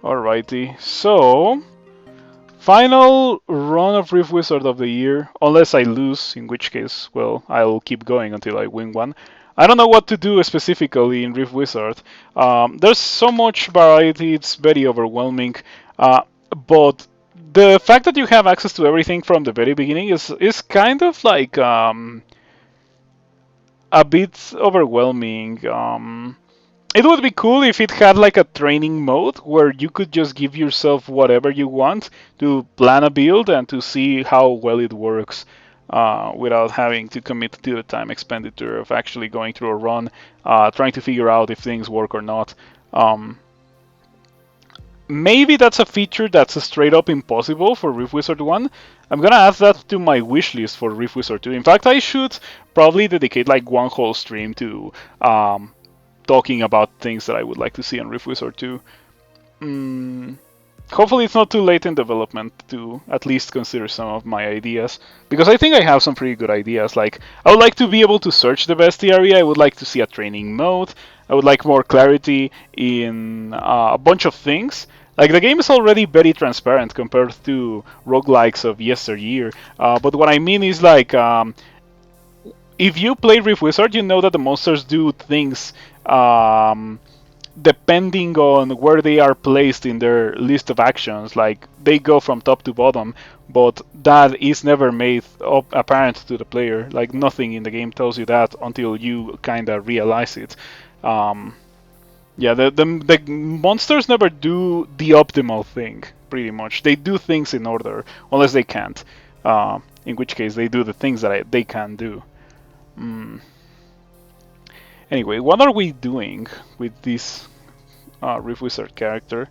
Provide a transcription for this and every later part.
Alrighty, so final run of Rift Wizard of the year, unless I lose, in which case, well, I'll keep going until I win one. I don't know what to do specifically in Rift Wizard. There's so much variety, it's very overwhelming, but the fact that you have access to everything from the very beginning is kind of like a bit overwhelming. It would be cool if it had like a training mode where you could just give yourself whatever you want to plan a build and to see how well it works without having to commit to the time expenditure of actually going through a run, trying to figure out if things work or not. Um, Maybe that's a feature that's straight up impossible for Rift Wizard 1. I'm gonna add that to my wish list for Rift Wizard 2. In fact, I should probably dedicate like one whole stream to talking about things that I would like to see on Rift Wizard 2. Mm, Hopefully, it's not too late in development to at least consider some of my ideas, because I think I have some pretty good ideas. Like, I would like to be able to search the bestiary, I would like to see a training mode, I would like more clarity in a bunch of things. Like, the game is already very transparent compared to roguelikes of yesteryear, but what I mean is like, if you play Rift Wizard, you know that the monsters do things depending on where they are placed in their list of actions. Like, they go from top to bottom, but that is never made apparent to the player. Like, nothing in the game tells you that until you kind of realize it. Um, yeah, the monsters never do the optimal thing, pretty much. They do things in order, unless they can't. In which case, they do the things that they can do. Mm. Anyway, what are we doing with this Rift Wizard character?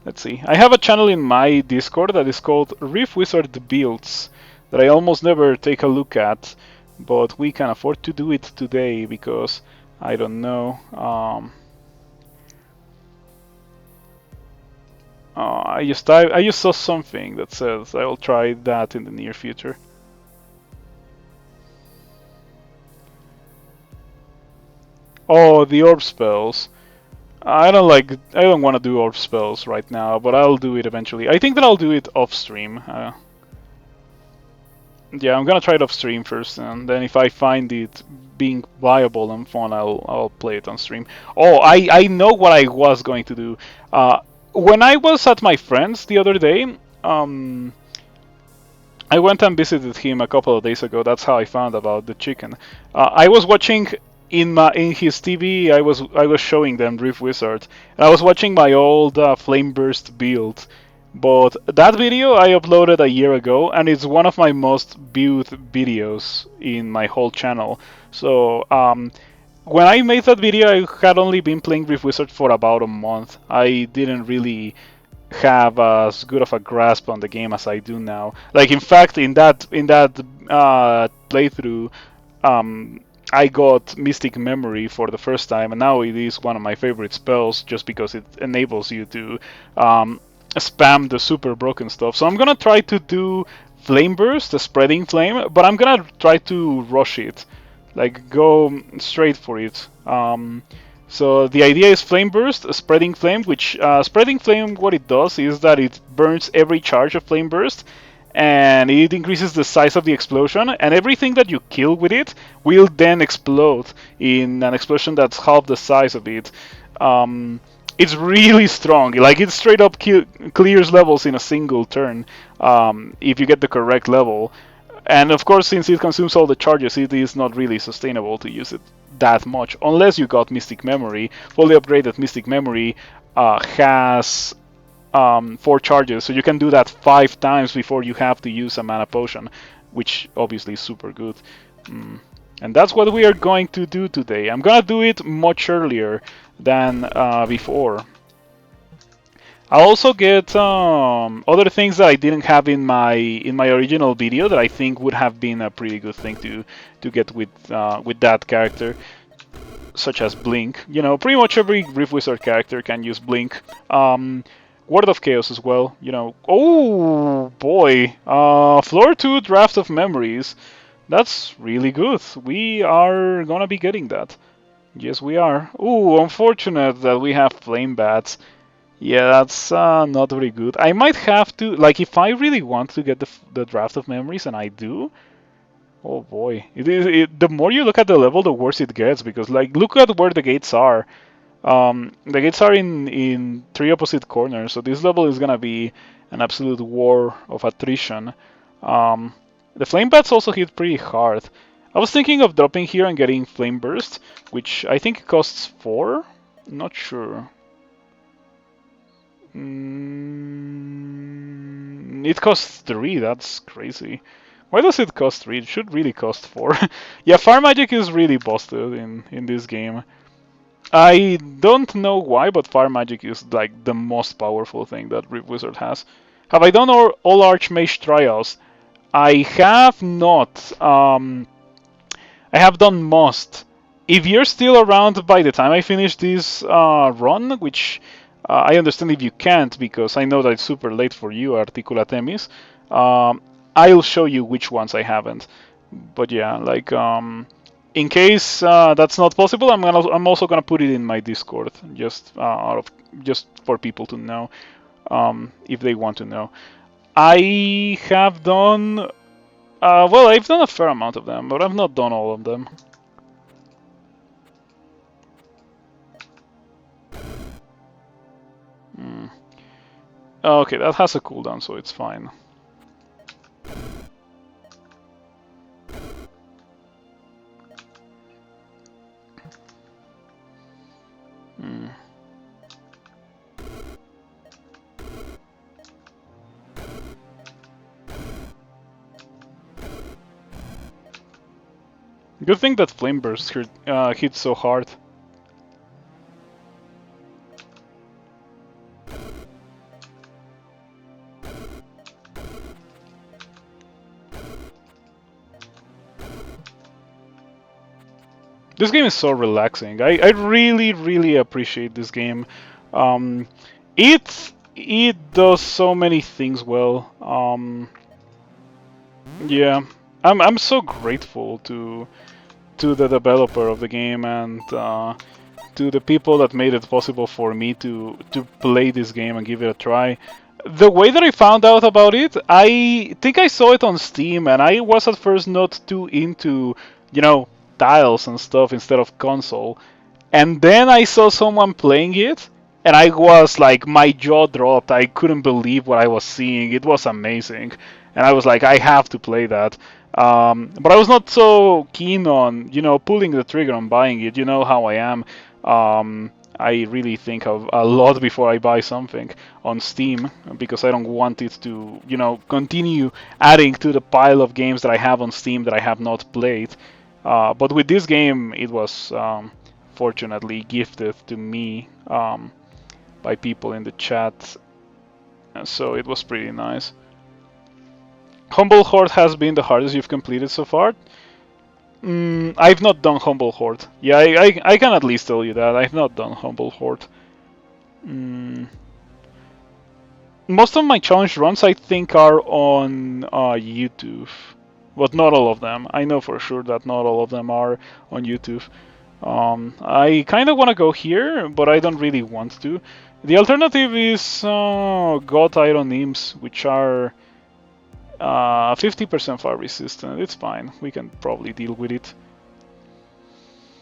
Let's see. I have a channel in my Discord that is called Rift Wizard Builds that I almost never take a look at, but we can afford to do it today because I don't know. I just saw something that says I will try that in the near future. Oh, the orb spells. I don't want to do orb spells right now, but I'll do it eventually. I think that I'll do it off stream. Yeah, I'm gonna try it off stream first, and then if I find it being viable and fun, I'll play it on stream. Oh, I know what I was going to do. When I was at my friend's the other day, I went and visited him a couple of days ago. That's how I found about the chicken. I was watching in his TV. I was showing them Rift Wizard. And I was watching my old Flame Burst build. But that video I uploaded a year ago, and it's one of my most viewed videos in my whole channel. So when I made that video, I had only been playing Rift Wizard for about a month. I didn't really have as good of a grasp on the game as I do now. Like, in fact, in that playthrough, I got Mystic Memory for the first time, and now it is one of my favorite spells just because it enables you to spam the super broken stuff. So I'm gonna try to do Flame Burst, the spreading flame, but I'm gonna try to rush it, like go straight for it. So the idea is Flame Burst, Spreading Flame, which Spreading Flame, what it does is that it burns every charge of Flame Burst, and it increases the size of the explosion, and everything that you kill with it will then explode in an explosion that's half the size of it. It's really strong. Like, it straight up clears levels in a single turn if you get the correct level. And of course, since it consumes all the charges, it is not really sustainable to use it that much, unless you got Mystic Memory. Fully upgraded Mystic Memory has 4 charges, so you can do that 5 times before you have to use a mana potion, which obviously is super good. And that's what we are going to do today. I'm gonna do it much earlier than before. I'll also get other things that I didn't have in my original video that I think would have been a pretty good thing to get with that character, such as Blink. You know, pretty much every Rift Wizard character can use Blink. Word of Chaos as well. You know. Oh boy, Floor 2 Draft of Memories. That's really good. We are gonna be getting that. Yes, we are. Ooh, unfortunate that we have Flame Bats. Yeah, that's not very good. I might have to, like, if I really want to get the draft of memories, and I do. Oh boy, the more you look at the level, the worse it gets because, like, look at where the gates are. The gates are in three opposite corners, so this level is gonna be an absolute war of attrition. Um, the flame bats also hit pretty hard. I was thinking of dropping here and getting flame burst, which I think costs 4. Not sure. It costs 3. That's crazy. Why does it cost 3? It should really cost 4. Yeah, fire magic is really busted in this game. I don't know why, but fire magic is like the most powerful thing that Rift Wizard has. Have I done all Archmage trials? I have not. I have done most. If you're still around by the time I finish this run, which I understand if you can't because I know that it's super late for you, Articula Temis, I'll show you which ones I haven't. But yeah, like in case that's not possible, I'm also gonna put it in my Discord just for people to know if they want to know. I have done well, I've done a fair amount of them, but I've not done all of them. Hmm. Okay, that has a cooldown, so it's fine. Hmm. Good thing that Flame Burst hits so hard. This game is so relaxing. I really, really appreciate this game. Um, it does so many things well. Yeah, I'm so grateful to the developer of the game and to the people that made it possible for me to play this game and give it a try. The way that I found out about it, I think I saw it on Steam, and I was at first not too into, you know, tiles and stuff instead of console. And then I saw someone playing it, and I was like, my jaw dropped. I couldn't believe what I was seeing. It was amazing. And I was like, I have to play that. But I was not so keen on, pulling the trigger on buying it. You know how I am. I really think of a lot before I buy something on Steam because I don't want it to, continue adding to the pile of games that I have on Steam that I have not played. But with this game, it was fortunately gifted to me by people in the chat, so it was pretty nice. Humble Horde has been the hardest you've completed so far. I've not done Humble Horde. Yeah, I can at least tell you that I've not done Humble Horde. Most of my challenge runs, I think, are on YouTube, but not all of them. I know for sure that not all of them are on YouTube. I kind of want to go here, but I don't really want to. The alternative is God Iron Imps, which are 50% fire resistant. It's fine. We can probably deal with it.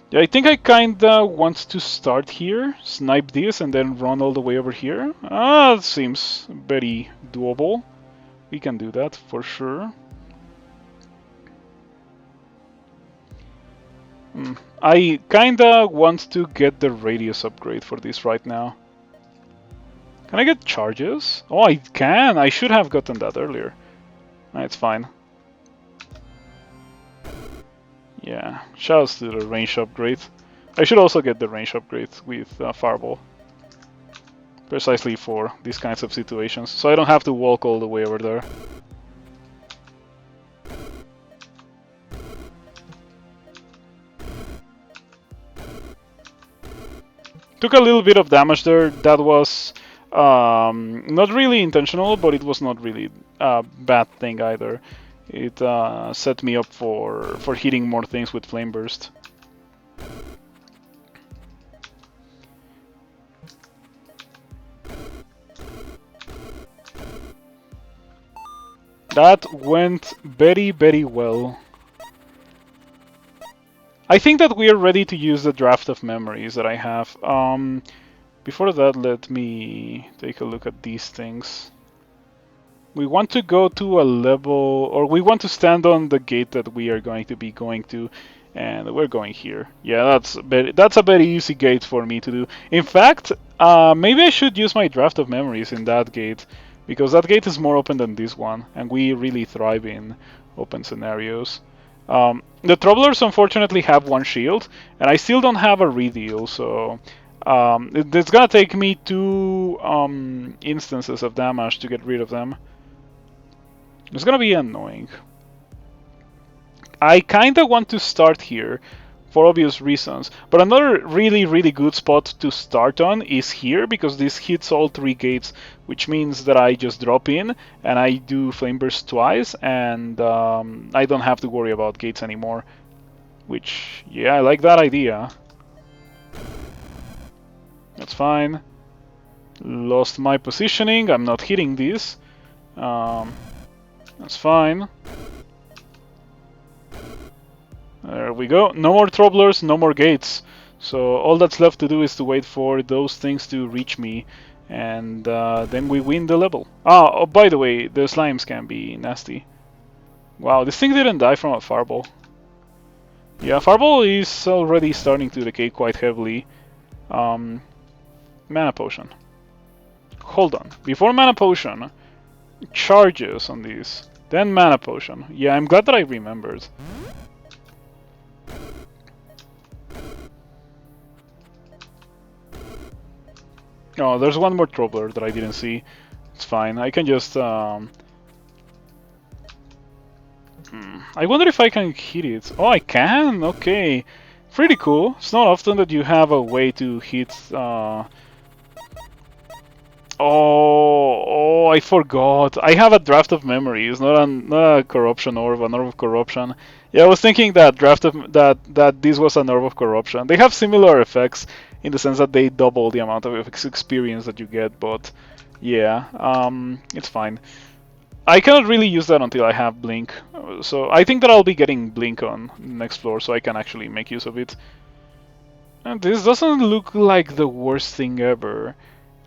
Yeah, I think I kinda want to start here, snipe this, and then run all the way over here. That seems very doable. We can do that for sure. I kinda want to get the radius upgrade for this right now. Can I get charges? Oh, I can! I should have gotten that earlier. It's fine. Yeah, shouts to the range upgrade. I should also get the range upgrade with Fireball. Precisely for these kinds of situations, so I don't have to walk all the way over there. Took a little bit of damage there. That was not really intentional, but it was not really a bad thing either. It set me up for hitting more things with Flame Burst. That went very, very well. I think that we are ready to use the draft of memories that I have. Before that, let me take a look at these things. We want to go to a level, or we want to stand on the gate that we are going to be going to, and we're going here. Yeah, that's a very easy gate for me to do. In fact, maybe I should use my draft of memories in that gate, because that gate is more open than this one, and we really thrive in open scenarios. The Troublers unfortunately have one shield, and I still don't have a redeal, so it's gonna take me two instances of damage to get rid of them. It's gonna be annoying. I kinda want to start here for obvious reasons, but another really, really good spot to start on is here because this hits all three gates, which means that I just drop in and I do Flame Burst twice, and I don't have to worry about gates anymore. Which, yeah, I like that idea. That's fine. Lost my positioning, I'm not hitting this. That's fine. There we go. No more Troublers, no more gates. So all that's left to do is to wait for those things to reach me, and then we win the level. Oh, by the way, the slimes can be nasty. Wow, this thing didn't die from a fireball. Yeah, fireball is already starting to decay quite heavily. Mana potion. Hold on. Before mana potion, charges on these. Then mana potion. Yeah, I'm glad that I remembered. Oh, there's one more Troubler that I didn't see. It's fine. I can just... I wonder if I can hit it. Oh, I can? Okay. Pretty cool. It's not often that you have a way to hit... Oh, I forgot. I have a draft of memories, not a corruption orb, an orb of corruption. Yeah, I was thinking that that this was an orb of corruption. They have similar effects in the sense that they double the amount of experience that you get, but yeah, it's fine. I cannot really use that until I have Blink, so I think that I'll be getting Blink on next floor, so I can actually make use of it. And this doesn't look like the worst thing ever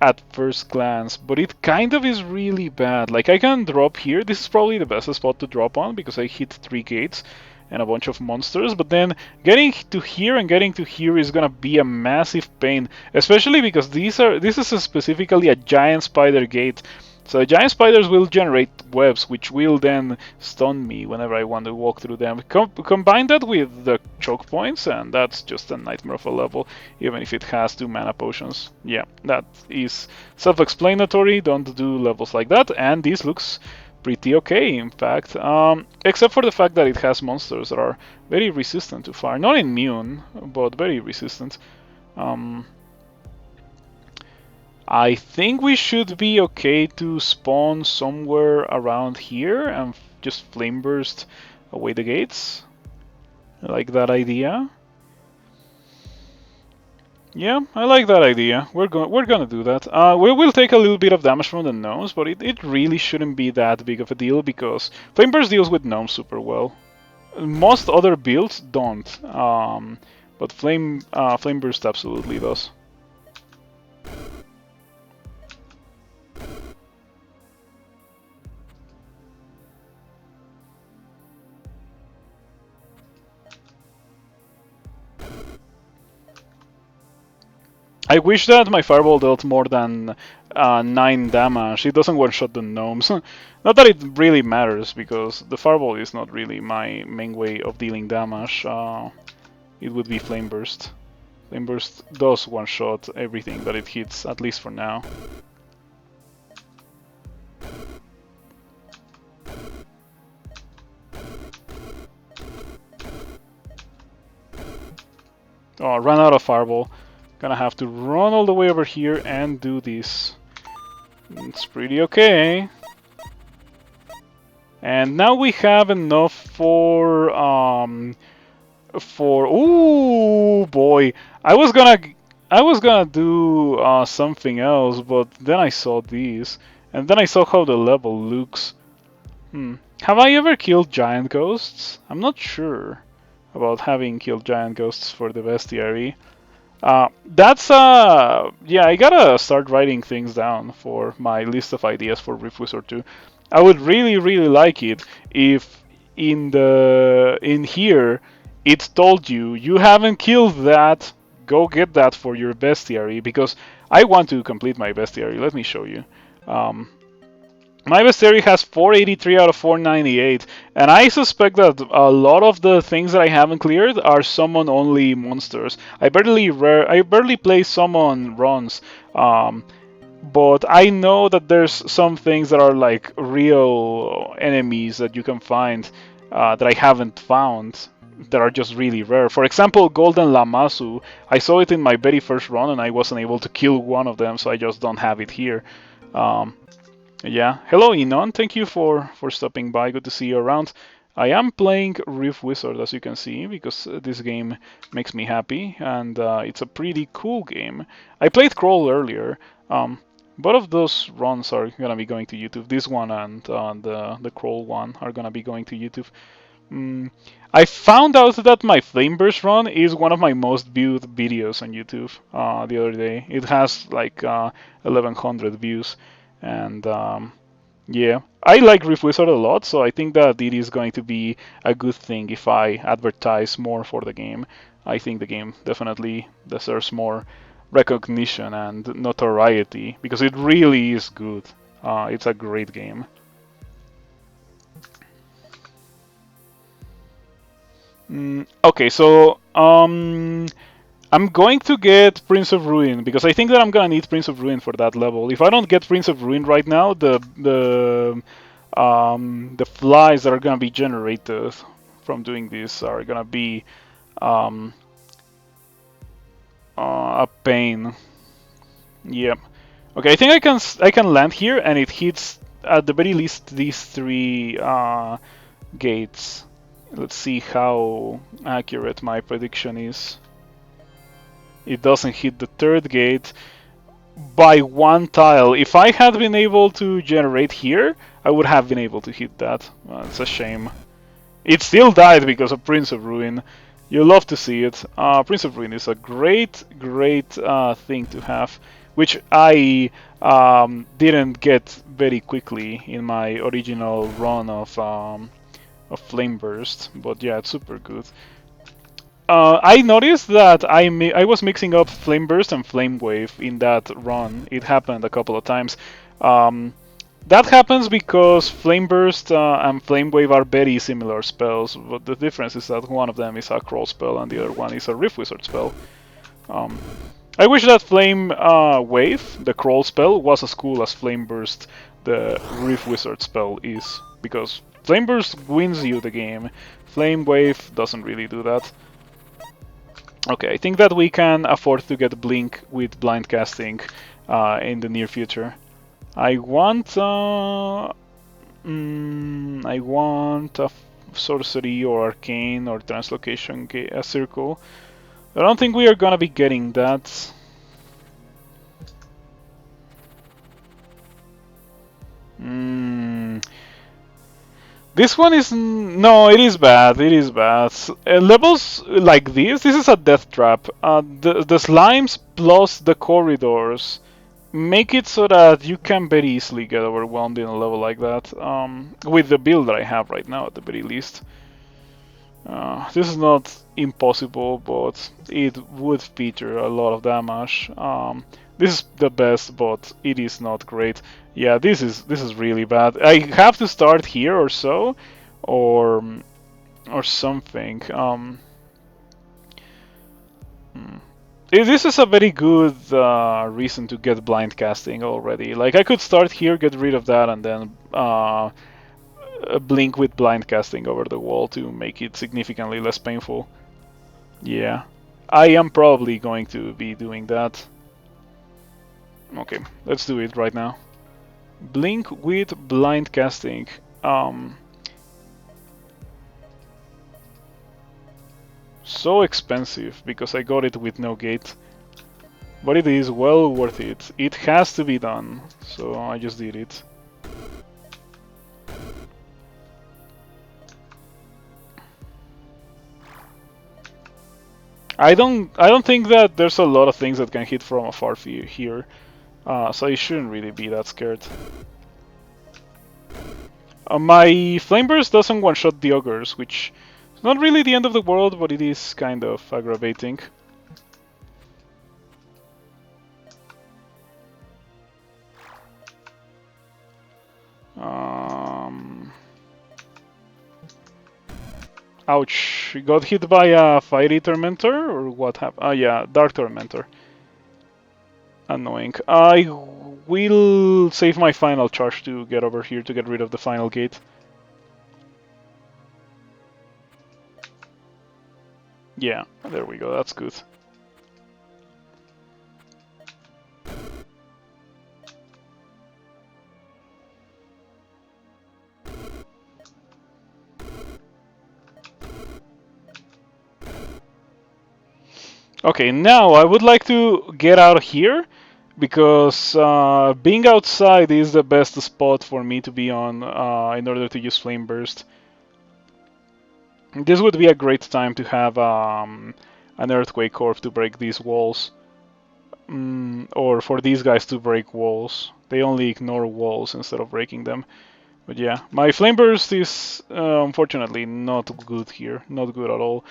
at first glance, but it kind of is really bad. Like, I can drop here. This is probably the best spot to drop on because I hit 3 gates and a bunch of monsters, but then getting to here and getting to here is gonna be a massive pain, especially because this is specifically a giant spider gate. So the giant spiders will generate webs, which will then stun me whenever I want to walk through them. Combine that with the choke points, and that's just a nightmare of a level, even if it has 2 mana potions. Yeah, that is self-explanatory. Don't do levels like that, and this looks pretty okay, in fact. Except for the fact that it has monsters that are very resistant to fire. Not immune, but very resistant. I think we should be okay to spawn somewhere around here and just flame burst away the gates. I like that idea. Yeah, I like that idea. We're gonna do that. We will take a little bit of damage from the gnomes, but it really shouldn't be that big of a deal because flame burst deals with gnomes super well. Most other builds don't, but flame burst absolutely does. I wish that my fireball dealt more than 9 damage. It doesn't one-shot the gnomes. Not that it really matters, because the fireball is not really my main way of dealing damage. It would be Flame Burst. Flame Burst does one-shot everything that it hits, at least for now. Oh, I ran out of fireball. Gonna have to run all the way over here and do this. It's pretty okay. And now we have enough for ooh boy. I was gonna do something else, but then I saw these, and then I saw how the level looks. Have I ever killed giant ghosts? I'm not sure about having killed giant ghosts for the bestiary. Yeah, I gotta start writing things down for my list of ideas for Rift Wizard 2. I would really like it if in here it told you you haven't killed that, go get that for your bestiary, because I want to complete my bestiary. Let me show you. Um, my bestiary has 483 out of 498, and I suspect that a lot of the things that I haven't cleared are summon-only monsters. I barely play summon runs, but I know that there's some things that are like real enemies that you can find that I haven't found that are just really rare. For example, Golden Lamasu. I saw it in my very first run and I wasn't able to kill one of them, so I just don't have it here. Um, yeah. Hello, Inon. Thank you for stopping by. Good to see you around. I am playing Rift Wizard, as you can see, because this game makes me happy, and it's a pretty cool game. I played Crawl earlier. Both of those runs are gonna be going to YouTube. This one and the Crawl one are gonna be going to YouTube. I found out that my Flameburst run is one of my most viewed videos on YouTube the other day. It has like 1100 views, and yeah, I like Rift Wizard a lot, so I think that it is going to be a good thing if I advertise more for the game. I think the game definitely deserves more recognition and notoriety because it really is good. It's a great game. Okay, so I'm going to get Prince of Ruin because I think that I'm gonna need Prince of Ruin for that level. If I don't get Prince of Ruin right now, the flies that are gonna be generated from doing this are gonna be um, a pain. Yep. Okay, I think I can land here, and it hits at the very least these three gates. Let's see how accurate my prediction is. It doesn't hit the third gate by one tile. If I had been able to generate here, I would have been able to hit that. It's a shame. It still died because of Prince of Ruin. You love to see it. Prince of Ruin is a great thing to have, which I didn't get very quickly in my original run of Flame Burst. But yeah, it's super good. I noticed that I was mixing up Flame Burst and Flame Wave in that run. It happened a couple of times. That happens because Flame Burst and Flame Wave are very similar spells, but the difference is that one of them is a Crawl spell and the other one is a Rift Wizard spell. I wish that Flame Wave, the Crawl spell, was as cool as Flame Burst, the Rift Wizard spell, is, because Flame Burst wins you the game. Flame Wave doesn't really do that. Okay, I think that we can afford to get Blink with blind casting in the near future. I want a sorcery or arcane or translocation a circle. I don't think we are gonna be getting that. This one is... no, it is bad, it is bad. Levels like this is a death trap. The slimes plus the corridors make it so that you can very easily get overwhelmed in a level like that. With the build that I have right now, at the very least. This is not impossible, but it would feature a lot of damage. This is the best, but it is not great. Yeah, this is really bad. I have to start here or so, or something. This is a very good reason to get blind casting already. Like, I could start here, get rid of that, and then blink with blind casting over the wall to make it significantly less painful. Yeah, I am probably going to be doing that. Okay, let's do it right now. Blink with blind casting. So expensive because I got it with no gate. But it is well worth it. It has to be done, so I just did it. I don't think that there's a lot of things that can hit from afar here. So you shouldn't really be that scared. My Flame Burst doesn't one-shot the Ogres, which is not really the end of the world, but it is kind of aggravating. Ouch. He got hit by a Fiery Tormentor, or what happened? Yeah, Dark Tormentor. Annoying. I will save my final charge to get over here to get rid of the final gate. Yeah, there we go, that's good. Okay, now I would like to get out of here because being outside is the best spot for me to be on in order to use Flame Burst. This would be a great time to have an Earthquake Orb to break these walls. Or for these guys to break walls. They only ignore walls instead of breaking them. But yeah, my Flame Burst is unfortunately not good here. Not good at all.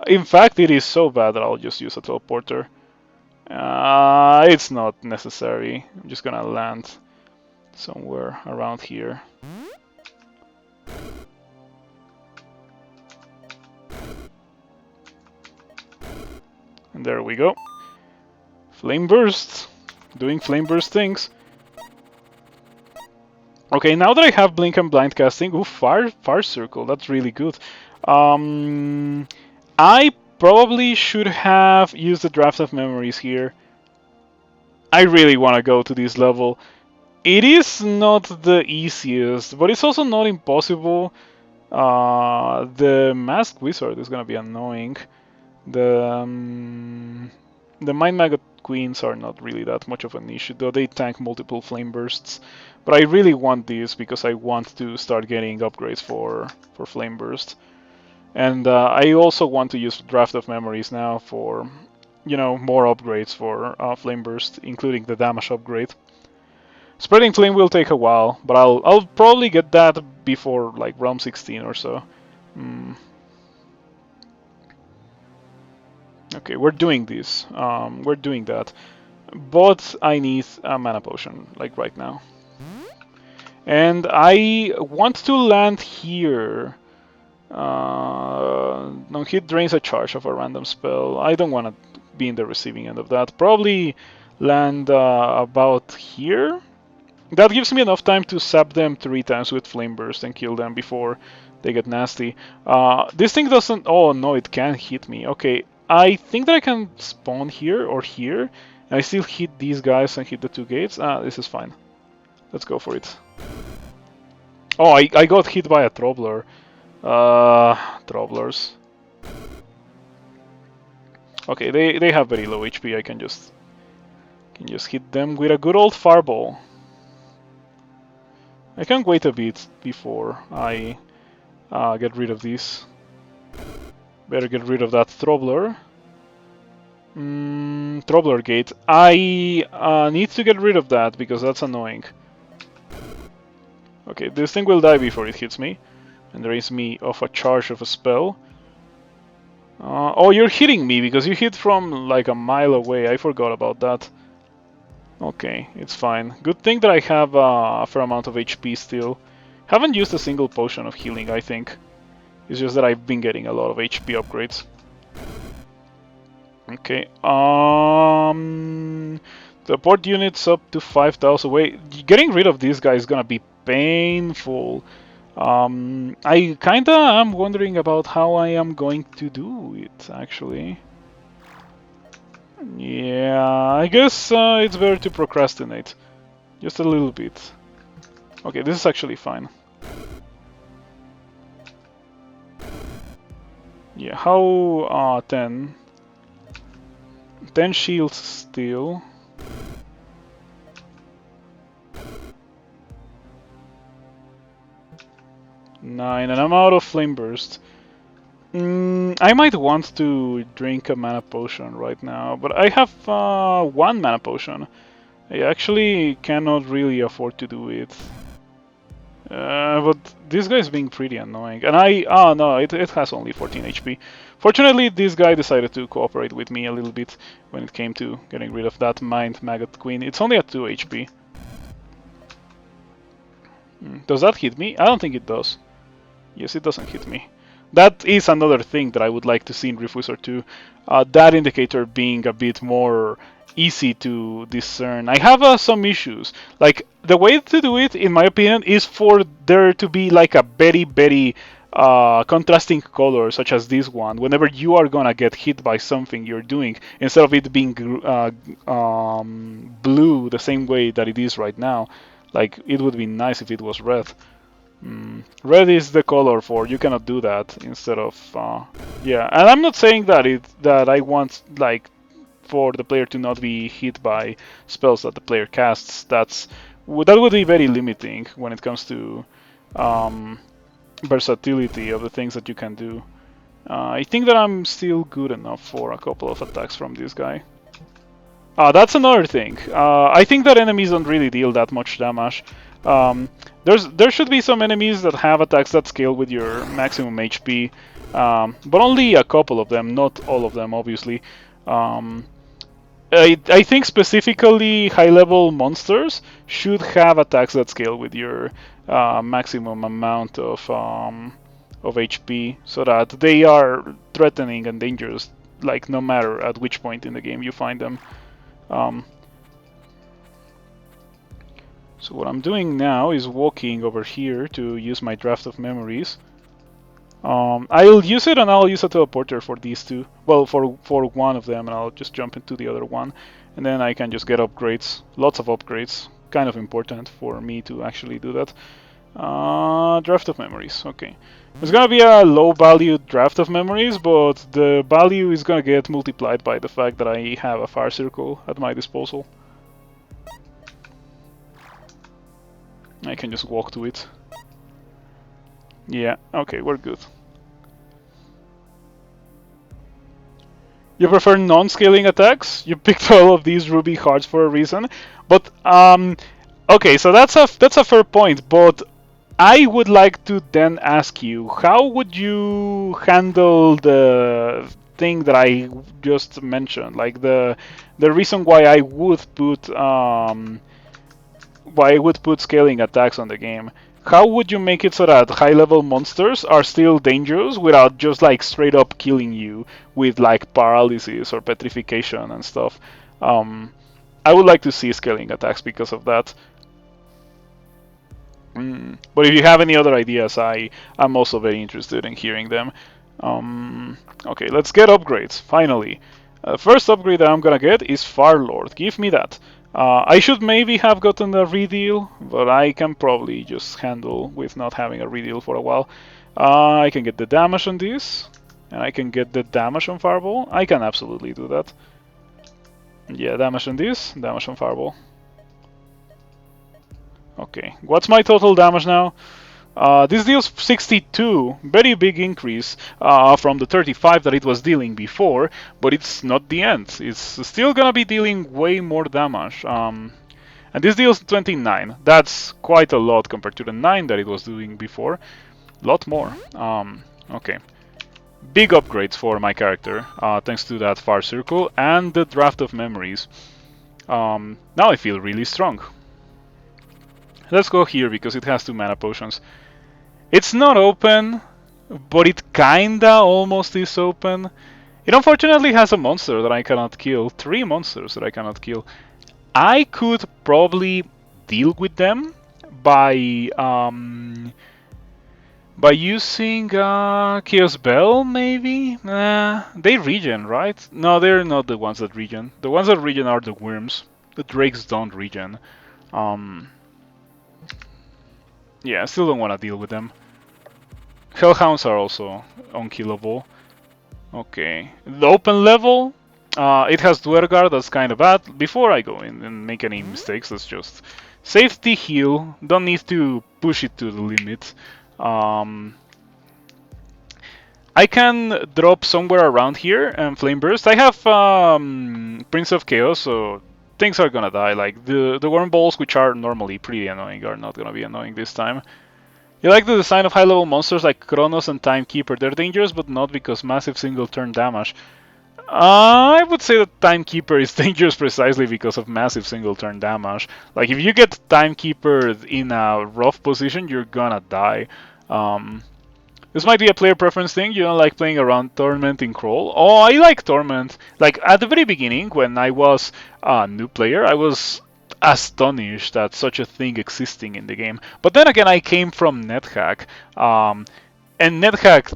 In fact, it is so bad that I'll just use a teleporter. It's not necessary. I'm just gonna land somewhere around here. And there we go. Flame Burst. Doing Flame Burst things. Okay, now that I have Blink and Blind casting, ooh, Fire Circle, that's really good. I probably should have used the Draft of Memories here. I really want to go to this level. It is not the easiest, but it's also not impossible. The Masked Wizard is gonna be annoying. The Mind Maggot Queens are not really that much of an issue, though they tank multiple Flame Bursts. But I really want these because I want to start getting upgrades for Flame Burst. And I also want to use Draft of Memories now for, more upgrades for Flame Burst, including the damage upgrade. Spreading Flame will take a while, but I'll probably get that before like Realm 16 or so. Okay, we're doing this. We're doing that. But I need a mana potion, like right now. And I want to land here. No, hit drains a charge of a random spell. I don't want to be in the receiving end of that. Probably land about here. That gives me enough time to sap them 3 times with Flame Burst and kill them before they get nasty. This thing doesn't... Oh, no, it can hit me. Okay, I think that I can spawn here or here. And I still hit these guys and hit the 2 gates. This is fine. Let's go for it. Oh, I got hit by a Troubler. Troublers. Okay, they have very low HP. I can just hit them with a good old Fireball. I can wait a bit before I get rid of these. Better get rid of that Troubler. Troubler Gate. I need to get rid of that because that's annoying. Okay, this thing will die before it hits me. And drains me off a charge of a spell. Oh, you're hitting me because you hit from like a mile away. I forgot about that. Okay, it's fine. Good thing that I have a fair amount of HP still. Haven't used a single potion of healing, I think. It's just that I've been getting a lot of HP upgrades. Okay, the port unit's up to 5,000 away. Getting rid of this guy is gonna be painful. I kinda am wondering about how I am going to do it, actually. Yeah, I guess it's better to procrastinate. Just a little bit. Okay, this is actually fine. Yeah, how 10? 10 shields still. 9, and I'm out of Flame Burst. I might want to drink a mana potion right now, but I have one mana potion. I actually cannot really afford to do it. But this guy's being pretty annoying. And oh no, it has only 14 HP. Fortunately, this guy decided to cooperate with me a little bit when it came to getting rid of that Mind Maggot Queen. It's only at 2 HP. Does that hit me? I don't think it does. Yes, it doesn't hit me. That is another thing that I would like to see in Rift Wizard 2. That indicator being a bit more easy to discern. I have some issues. Like, the way to do it, in my opinion, is for there to be like a very contrasting color, such as this one. Whenever you are gonna get hit by something you're doing, instead of it being blue the same way that it is right now. Like, it would be nice if it was red. Red is the color for you cannot do that instead of yeah. And I'm not saying that I want like for the player to not be hit by spells that the player casts. That would be very limiting when it comes to versatility of the things that you can do. I think that I'm still good enough for a couple of attacks from this guy. That's another thing. I think that enemies don't really deal that much damage. There should be some enemies that have attacks that scale with your maximum HP, but only a couple of them, not all of them, obviously. I think specifically high-level monsters should have attacks that scale with your maximum amount of HP, so that they are threatening and dangerous, like no matter at which point in the game you find them. So what I'm doing now is walking over here to use my draft of memories. I'll use it and I'll use a teleporter for these two. Well, for one of them, and I'll just jump into the other one. And then I can just get upgrades. Lots of upgrades. Kind of important for me to actually do that. Draft of memories. Okay. It's gonna be a low value draft of memories, but the value is gonna get multiplied by the fact that I have a fire circle at my disposal. I can just walk to it. Yeah, okay, we're good. You prefer non-scaling attacks? You picked all of these ruby hearts for a reason. But okay, so that's a fair point, but I would like to then ask you, how would you handle the thing that I just mentioned? Like the reason why I would put scaling attacks on the game. How would you make it so that high-level monsters are still dangerous without just like straight up killing you with like paralysis or petrification and stuff? I would like to see scaling attacks because of that. But if you have any other ideas, I'm also very interested in hearing them. Okay, let's get upgrades, finally. First upgrade that I'm gonna get is Farlord. Give me that. I should maybe have gotten a redeal, but I can probably just handle with not having a redeal for a while. I can get the damage on this, and I can get the damage on Fireball. I can absolutely do that. Yeah, damage on this, damage on Fireball. Okay, what's my total damage now? This deals 62, very big increase from the 35 that it was dealing before, but it's not the end. It's still gonna be dealing way more damage. And this deals 29. That's quite a lot compared to the 9 that it was doing before. A lot more. Okay. Big upgrades for my character, thanks to that far circle and the draft of memories. Now I feel really strong. Let's go here because it has 2 mana potions. It's not open, but it kinda almost is open. It unfortunately has a monster that I cannot kill. 3 monsters that I cannot kill. I could probably deal with them by using Chaos Bell, maybe? They regen, right? No, they're not the ones that regen. The ones that regen are the worms. The drakes don't regen. Yeah, I still don't want to deal with them. Hellhounds are also unkillable. Okay. The open level, it has Dwergar, that's kind of bad. Before I go in and make any mistakes, let's just safety heal. Don't need to push it to the limit. I can drop somewhere around here and Flame Burst. I have Prince of Chaos, so things are gonna die. Like the Worm Balls, which are normally pretty annoying, are not gonna be annoying this time. You like the design of high-level monsters like Kronos and Timekeeper. They're dangerous, but not because massive single-turn damage. I would say that Timekeeper is dangerous precisely because of massive single-turn damage. Like, if you get Timekeeper in a rough position, you're gonna die. Um, this might be a player preference thing. You don't like playing around Torment in Crawl. Oh, I like Torment. Like, at the very beginning, when I was a new player, I was astonished at such a thing existing in the game. But then again, I came from NetHack. And NetHack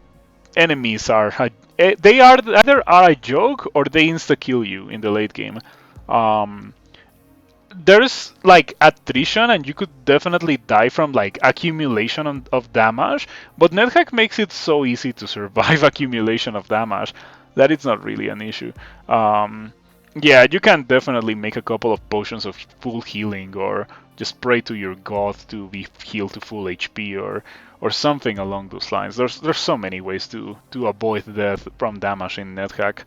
enemies are they are either are a joke or they insta kill you in the late game. Um, there's like attrition and you could definitely die from like accumulation of damage, but NetHack makes it so easy to survive accumulation of damage that it's not really an issue. Yeah, you can definitely make a couple of potions of full healing or just pray to your god to be healed to full HP or something along those lines. There's so many ways to avoid death from damage in NetHack.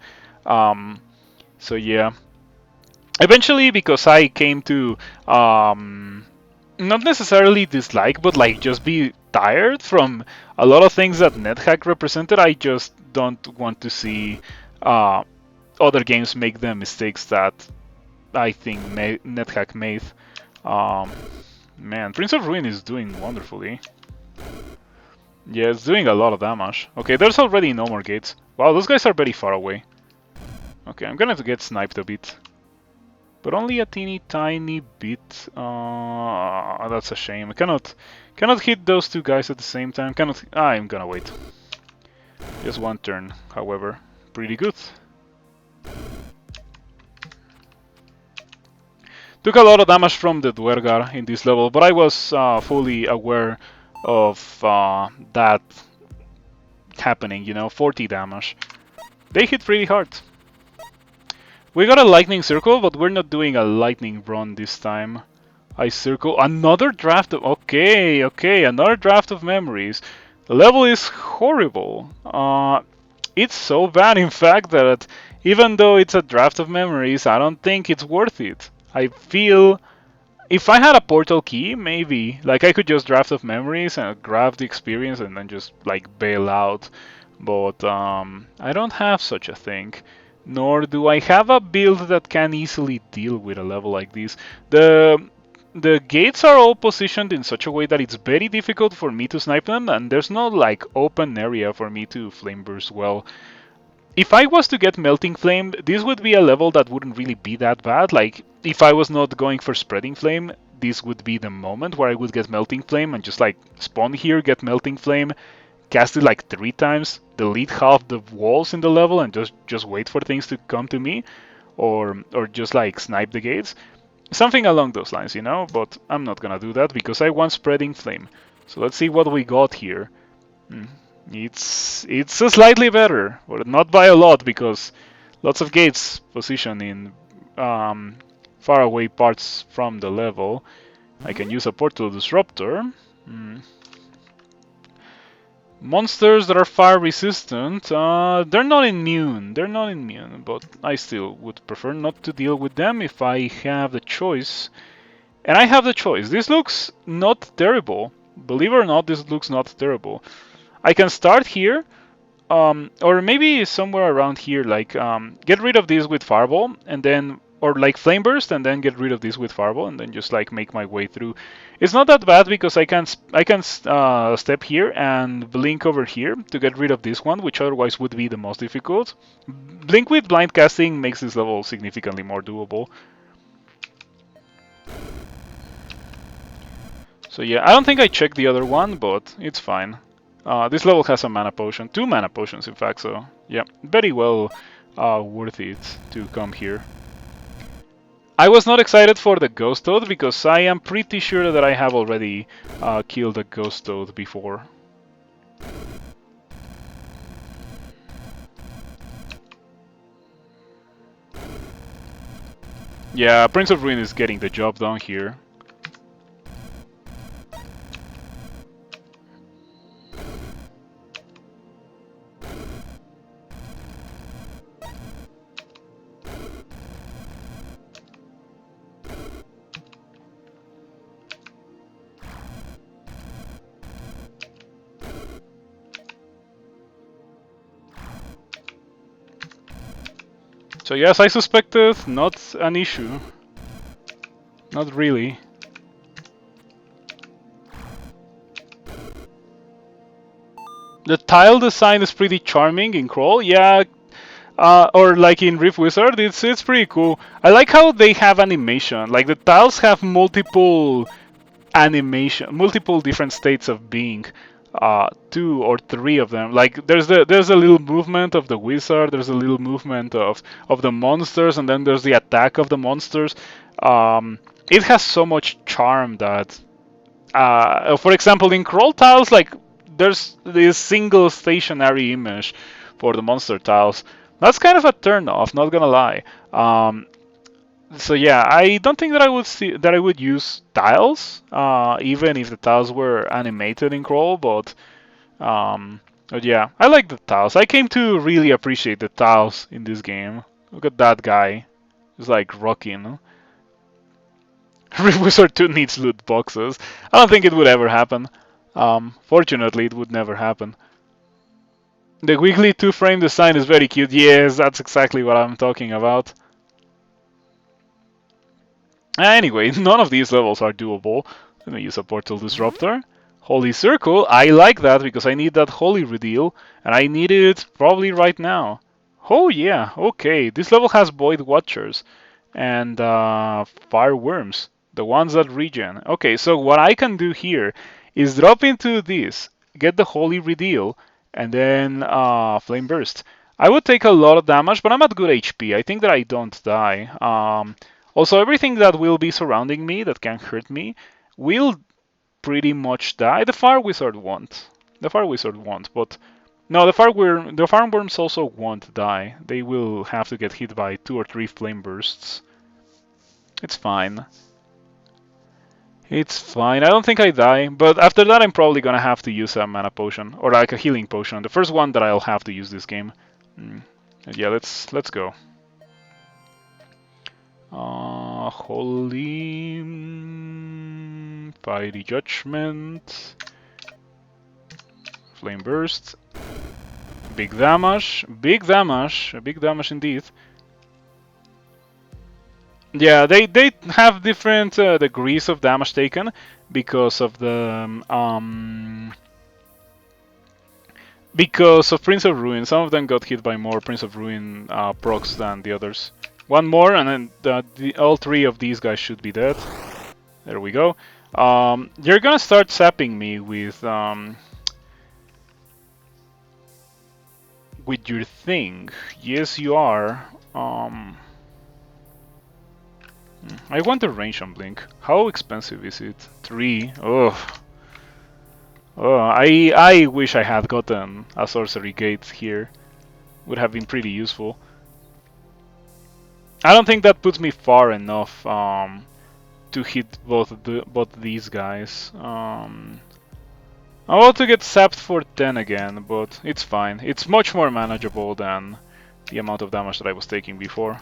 So yeah. Eventually, because I came to not necessarily dislike, but like just be tired from a lot of things that NetHack represented, I just don't want to see other games make the mistakes that I think NetHack made. Um, Man, Prince of Ruin is doing wonderfully. Yeah, it's doing a lot of damage. Okay, there's already no more gates. Wow, those guys are very far away. Okay, I'm gonna have to get sniped a bit. But only a teeny tiny bit. That's a shame. I cannot hit those two guys at the same time. I'm gonna wait. Just one turn, however. Pretty good. Took a lot of damage from the Dwergar in this level, but I was fully aware of that happening, 40 damage. They hit pretty hard. We got a lightning circle, but we're not doing a lightning run this time. I circle another draft of... Okay, another draft of memories. The level is horrible. It's so bad, in fact, that even though it's a draft of memories, I don't think it's worth it. I feel... If I had a portal key, maybe. Like, I could just draft of memories and grab the experience and then just, like, bail out. But, I don't have such a thing. Nor do I have a build that can easily deal with a level like this. The gates are all positioned in such a way that it's very difficult for me to snipe them, and there's no, like, open area for me to flame burst well. If I was to get Melting Flame, this would be a level that wouldn't really be that bad. Like, if I was not going for Spreading Flame, this would be the moment where I would get Melting Flame and just, like, spawn here, get Melting Flame, cast it, like, 3 times, delete half the walls in the level, and just wait for things to come to me. Or just, like, snipe the gates. Something along those lines, But I'm not gonna do that because I want Spreading Flame. So let's see what we got here. It's slightly better, but not by a lot because lots of gates position in far away parts from the level. I can use a Portal Disruptor. Monsters that are fire resistant, they're not immune. They're not immune, but I still would prefer not to deal with them if I have the choice. And I have the choice. This looks not terrible. Believe it or not, this looks not terrible. I can start here, or maybe somewhere around here, like get rid of this with Fireball, and then, or like Flame Burst, and then get rid of this with Fireball, and then just like make my way through. It's not that bad because I can step here and blink over here to get rid of this one, which otherwise would be the most difficult. Blink with blind casting makes this level significantly more doable. So yeah, I don't think I checked the other one, but it's fine. This level has a mana potion, 2 mana potions in fact, so yeah, very well worth it to come here. I was not excited for the Ghost Toad because I am pretty sure that I have already killed a Ghost Toad before. Yeah, Prince of Ruin is getting the job done here. So yes, I suspected, not an issue. Not really. The tile design is pretty charming in Crawl, yeah. Or like in Rift Wizard, it's pretty cool. I like how they have animation. Like the tiles have multiple animation, multiple different states of being. Two or three of them. Like there's a little movement of the wizard, there's a little movement of the monsters, and then there's the attack of the monsters. It has so much charm that, for example, in Crawl tiles, like there's this single stationary image for the monster tiles. That's kind of a turn off, not gonna lie. So yeah, I don't think that I would use tiles, even if the tiles were animated in Crawl. But yeah, I like the tiles. I came to really appreciate the tiles in this game. Look at that guy, he's like rocking. Wizard 2 needs loot boxes. I don't think it would ever happen. Fortunately, it would never happen. The weekly 2-frame design is very cute. Yes, that's exactly what I'm talking about. Anyway, none of these levels are doable. Let me use a Portal Disruptor. Holy Circle, I like that because I need that Holy Reveal, and I need it probably right now. Oh yeah, okay. This level has Void Watchers and Fire Worms, the ones that regen. Okay, so what I can do here is drop into this, get the Holy Reveal, and then Flame Burst. I would take a lot of damage, but I'm at good HP. I think that I don't die. Also, everything that will be surrounding me that can hurt me will pretty much die. The Fire Wizard won't. The Fire Wizard won't, but no, the Fire Worms also won't die. They will have to get hit by 2 or 3 Flame Bursts. It's fine. It's fine. I don't think I die, but after that I'm probably gonna have to use a mana potion or like a healing potion. The first one that I'll have to use this game. Yeah, let's go. Holy Fiery Judgment, Flame Burst, big damage indeed. Yeah, they have different degrees of damage taken because of the because of Prince of Ruin. Some of them got hit by more Prince of Ruin procs than the others. One more, and then all 3 of these guys should be dead. There we go. You're gonna start sapping me with your thing. Yes, you are. I want the range on Blink. How expensive is it? 3. Oh. Oh, I wish I had gotten a sorcery gate here. Would have been pretty useful. I don't think that puts me far enough to hit both these guys. I'm about to get sapped for 10 again, but it's fine. It's much more manageable than the amount of damage that I was taking before.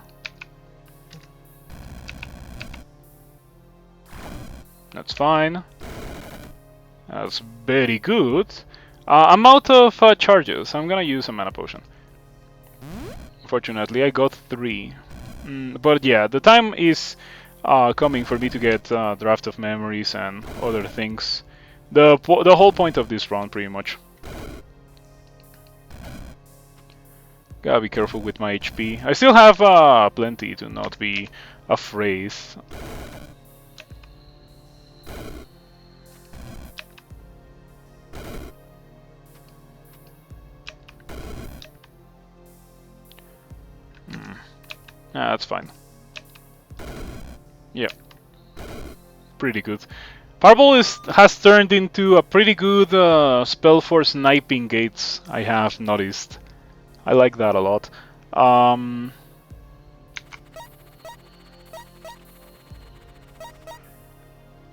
That's fine. That's very good. I'm out of charges. I'm gonna use a mana potion. Fortunately, I got 3. But yeah, the time is coming for me to get Draft of Memories and other things. The whole point of this round, pretty much. Gotta be careful with my HP. I still have plenty to not be afraid. That's fine. Yeah. Pretty good. Purple has turned into a pretty good spell for sniping gates, I have noticed. I like that a lot.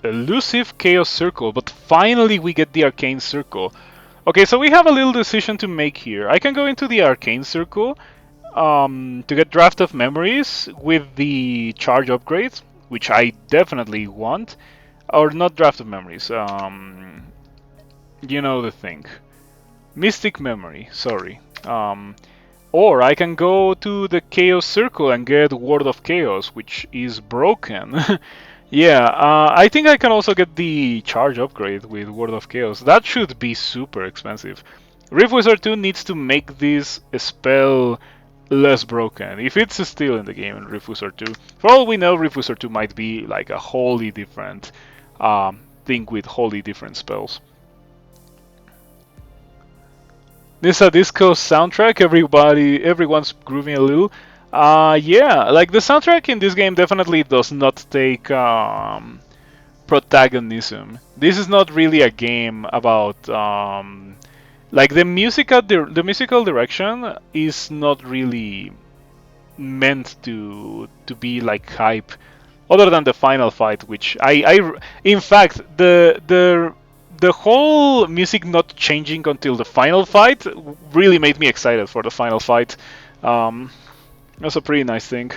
Elusive Chaos Circle, but finally we get the Arcane Circle. Okay, so we have a little decision to make here. I can go into the Arcane Circle to get Draft of Memories with the charge upgrades, which I definitely want. Or not Draft of Memories, you know the thing. Mystic Memory, sorry. Or I can go to the Chaos Circle and get Word of Chaos, which is broken. Yeah, I think I can also get the charge upgrade with Word of Chaos. That should be super expensive. Rift Wizard 2 needs to make this spell less broken. If it's still in the game in Rift Wizard 2, for all we know, Rift Wizard 2 might be like a wholly different thing with wholly different spells. This is a disco soundtrack. Everyone's grooving a little. Yeah, like the soundtrack in this game definitely does not take protagonism. This is not really a game about like the musical direction is not really meant to be like hype, other than the final fight, which in fact the whole music not changing until the final fight really made me excited for the final fight. That's a pretty nice thing.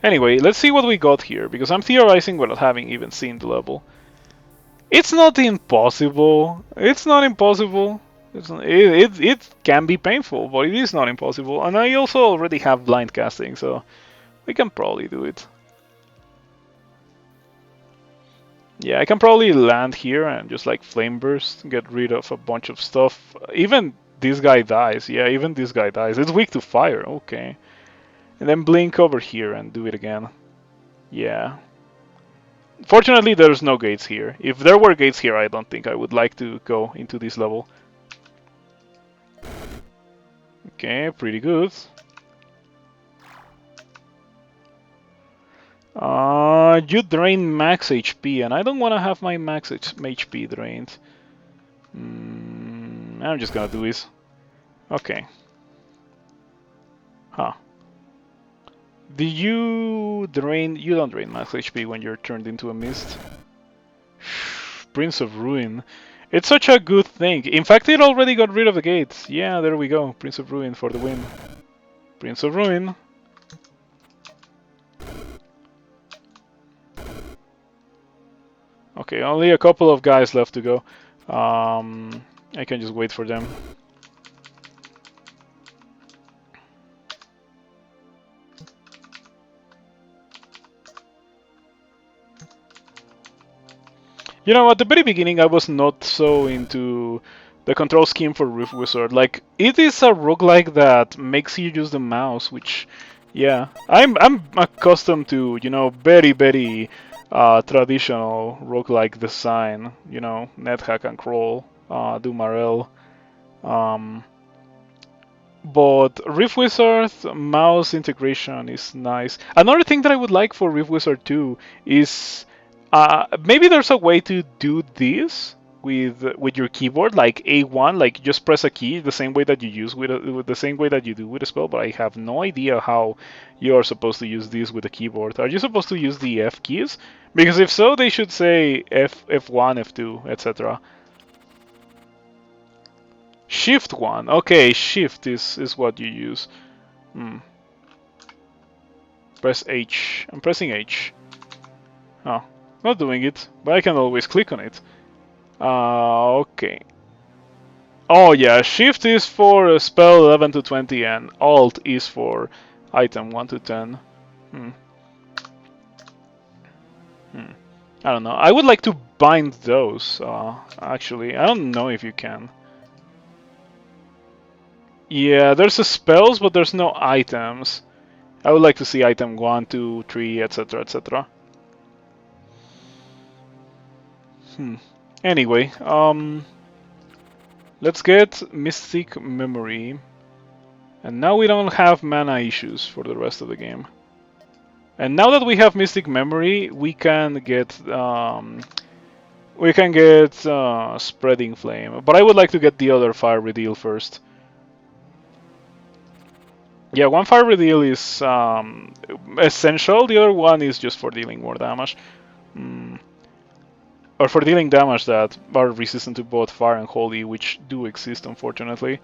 Anyway, let's see what we got here, because I'm theorizing without having even seen the level. It's not impossible. It's not impossible. It can be painful, but it is not impossible. And I also already have blind casting, so we can probably do it. Yeah, I can probably land here and just like flame burst, get rid of a bunch of stuff. Even this guy dies. Yeah, even this guy dies. It's weak to fire. Okay. And then blink over here and do it again. Yeah. Fortunately, there's no gates here. If there were gates here, I don't think I would like to go into this level. Okay, pretty good. You drain max HP, and I don't want to have my max HP drained. I'm just gonna do this. Okay. Huh. Do you drain... You don't drain max HP when you're turned into a mist. Prince of Ruin. It's such a good thing. In fact, it already got rid of the gates. Yeah, there we go. Prince of Ruin for the win. Prince of Ruin. Okay, only a couple of guys left to go. I can just wait for them. You know, at the very beginning, I was not so into the control scheme for Rift Wizard. Like, it is a roguelike that makes you use the mouse, which, yeah, I'm accustomed to, you know, very traditional roguelike design. You know, net hack and crawl, do but Rift Wizard mouse integration is nice. Another thing that I would like for Rift Wizard 2 is maybe there's a way to do this with your keyboard, like A1, like just press a key the same way that you use with the same way that you do with a spell. But I have no idea how you are supposed to use this with a keyboard. Are you supposed to use the F keys? Because if so, they should say F1, F2, etc. Shift 1. Okay, shift is what you use. Press H. I'm pressing H. Oh, not doing it, but I can always click on it. Okay. Oh yeah, shift is for spell 11 to 20 and alt is for item 1 to 10. I don't know. I would like to bind those, actually. I don't know if you can. Yeah, there's a spells, but there's no items. I would like to see item 1, 2, 3, etc, etc. Anyway, let's get Mystic Memory. And now we don't have mana issues for the rest of the game. And now that we have Mystic Memory, we can get Spreading Flame. But I would like to get the other Fire Reveal first. Yeah, one Fire Reveal is essential. The other one is just for dealing more damage. Or for dealing damage that are resistant to both Fire and Holy, which do exist, unfortunately.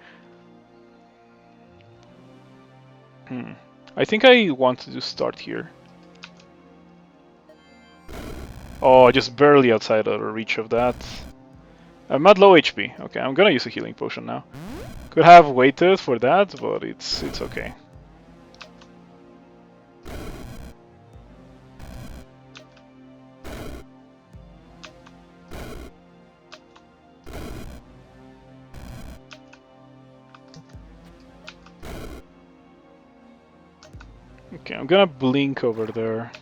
I think I want to start here. Oh, just barely outside of the reach of that. I'm at low HP. Okay, I'm gonna use a healing potion now. Could have waited for that, but it's okay. Okay, I'm gonna blink over there.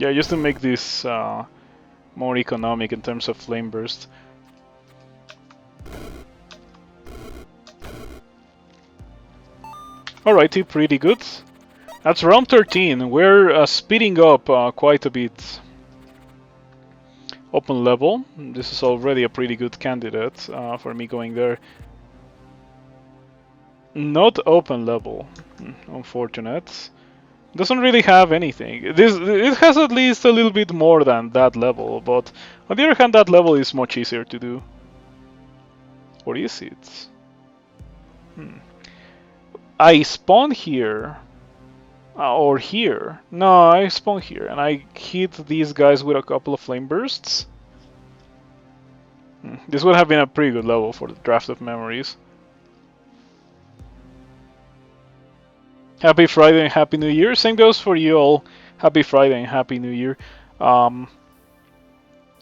Yeah, just to make this more economic in terms of flame burst. Alrighty, pretty good. That's round 13. We're speeding up quite a bit. Open level. This is already a pretty good candidate for me going there. Not open level. Unfortunate. Doesn't really have anything. It has at least a little bit more than that level, but on the other hand, that level is much easier to do. Or is it? I spawn here. Or here. No, I spawn here, and I hit these guys with a couple of flame bursts. This would have been a pretty good level for the draft of memories. Happy Friday and Happy New Year. Same goes for you all. Happy Friday and Happy New Year. I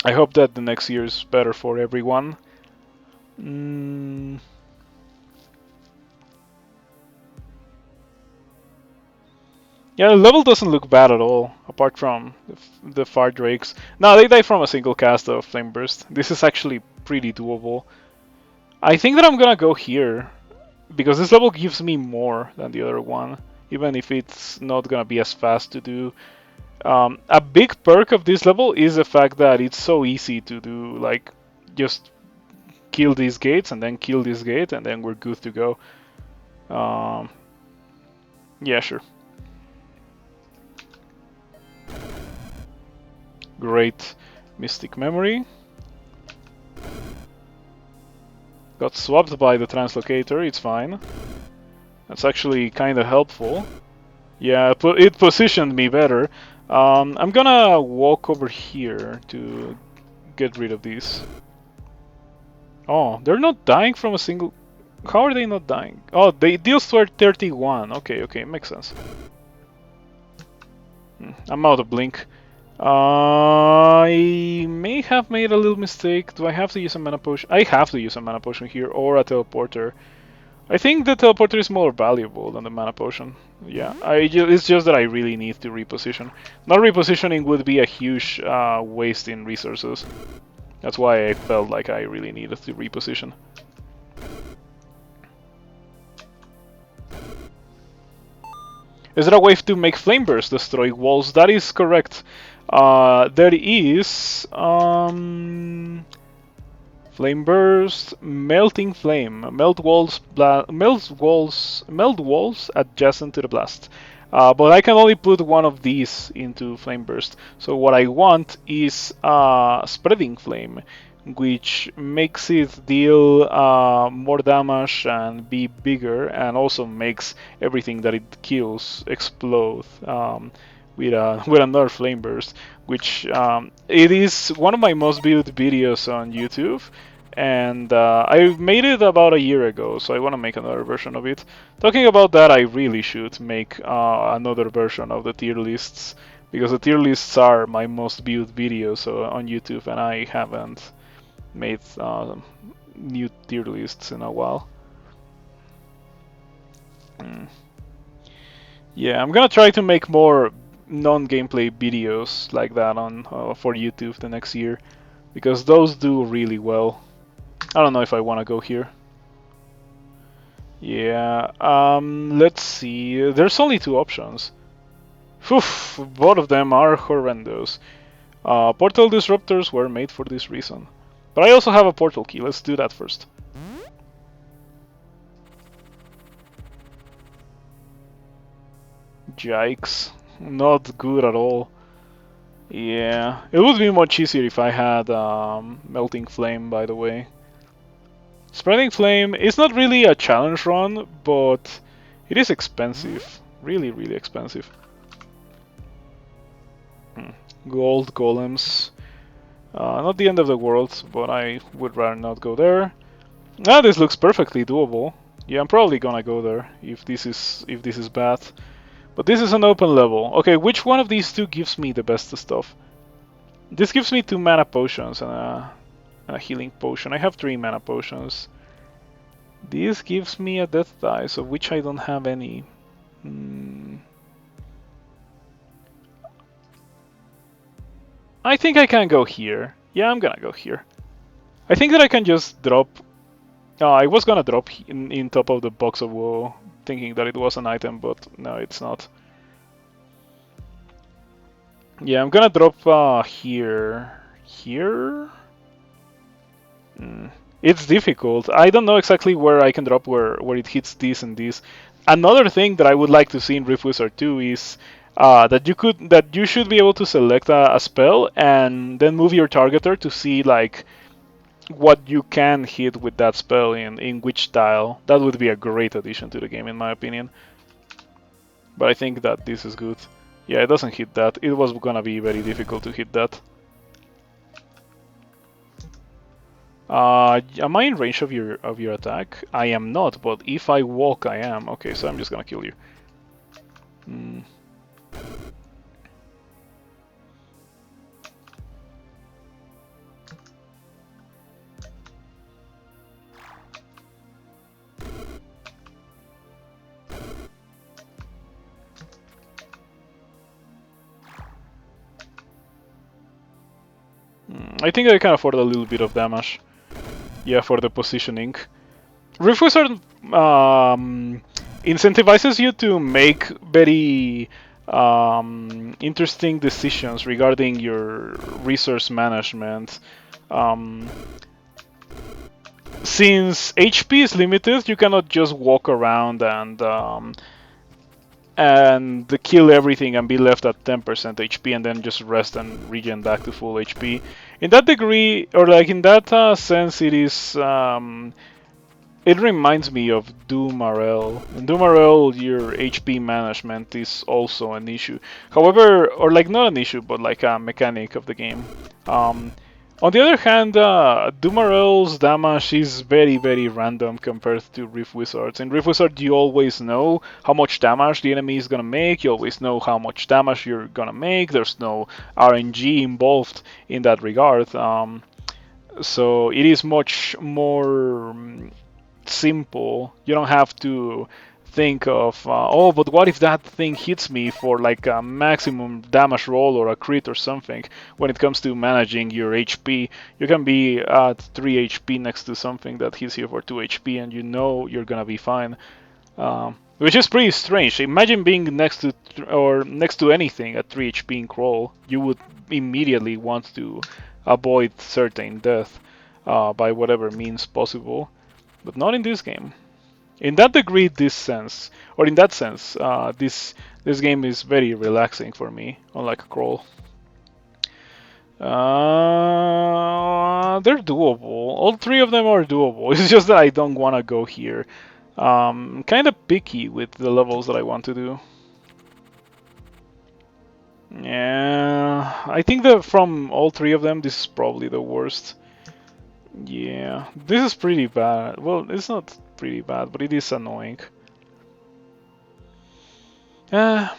hope that the next year is better for everyone. Yeah, the level doesn't look bad at all, apart from the Fire Drakes. No, they die from a single cast of Flame Burst. This is actually pretty doable. I think that I'm gonna go here, because this level gives me more than the other one, even if it's not gonna be as fast to do. A big perk of this level is the fact that it's so easy to do, like, just kill these gates and then kill this gate and then we're good to go. Yeah, sure. Great Mystic Memory. Got swapped by the Translocator, it's fine. That's actually kind of helpful. Yeah, it positioned me better. I'm gonna walk over here to get rid of these. Oh, they're not dying from a single... How are they not dying? Oh, they deal 31. Okay, makes sense. I'm out of blink. I may have made a little mistake. Do I have to use a mana potion? I have to use a mana potion here, or a teleporter. I think the teleporter is more valuable than the mana potion. Yeah, it's just that I really need to reposition. Not repositioning would be a huge waste in resources. That's why I felt like I really needed to reposition. Is there a way to make Flame Burst destroy walls? That is correct. There is Flame Burst, Melting Flame, melt walls adjacent to the blast. But I can only put one of these into Flame Burst. So what I want is Spreading Flame, which makes it deal more damage and be bigger, and also makes everything that it kills explode with another Flame Burst, which it is one of my most viewed videos on YouTube, and I made it about a year ago, so I want to make another version of it. Talking about that, I really should make another version of the tier lists, because the tier lists are my most viewed videos on YouTube, and I haven't made new tier lists in a while. Yeah, I'm gonna try to make more non-gameplay videos like that on for YouTube the next year, because those do really well. I don't know if I want to go here. Yeah, let's see. There's only two options. Oof, both of them are horrendous. Portal disruptors were made for this reason. But I also have a portal key. Let's do that first. Yikes. Not good at all. Yeah, it would be much easier if I had Melting Flame, by the way. Spreading Flame is not really a challenge run, but it is expensive. Really, really expensive. Gold golems. Not the end of the world, but I would rather not go there. Ah, this looks perfectly doable. Yeah, I'm probably gonna go there if this is bad. But this is an open level. Okay, which one of these two gives me the best stuff? This gives me 2 mana potions and a healing potion. I have 3 mana potions. This gives me a death dice, of which I don't have any. I think I can go here. Yeah, I'm gonna go here. I think that I can just drop. I was gonna drop in top of the box of woe, thinking that it was an item, but no, it's not. Yeah, I'm gonna drop here. Here? It's difficult. I don't know exactly where I can drop where it hits this and this. Another thing that I would like to see in Rift Wizard 2 is that you should be able to select a spell and then move your targeter to see like what you can hit with that spell in which tile. That would be a great addition to the game in my opinion. But I think that this is good. Yeah, it doesn't hit that. It was gonna be very difficult to hit that. Am I in range of your attack? I am not, but if I walk, I am. Okay, so I'm just gonna kill you. I think I can afford a little bit of damage. Yeah, for the positioning. Rift Wizard incentivizes you to make very interesting decisions regarding your resource management. Since HP is limited, you cannot just walk around and kill everything and be left at 10% HP and then just rest and regen back to full HP. In that degree, or like in that sense, it is. It reminds me of Doomarel. In Doomarel, your HP management is also an issue. However, or like not an issue, but like a mechanic of the game. On the other hand, Doomarel's damage is very, very random compared to Rift Wizards. In Rift Wizard, you always know how much damage the enemy is gonna make. You always know how much damage you're gonna make. There's no RNG involved in that regard. So it is much more simple. You don't have to think of, oh, but what if that thing hits me for like a maximum damage roll or a crit or something. When it comes to managing your HP, you can be at 3 HP next to something that hits you for 2 HP and you know you're gonna be fine. Which is pretty strange. Imagine being next to anything at 3 HP in crawl. You would immediately want to avoid certain death by whatever means possible. But not in this game. In that degree, this sense, this game is very relaxing for me, unlike a crawl. They're doable. All 3 of them are doable. It's just that I don't want to go here. Kind of picky with the levels that I want to do. Yeah, I think that from all 3 of them, this is probably the worst. Yeah, this is pretty bad. Well, it's not pretty bad, but it is annoying. I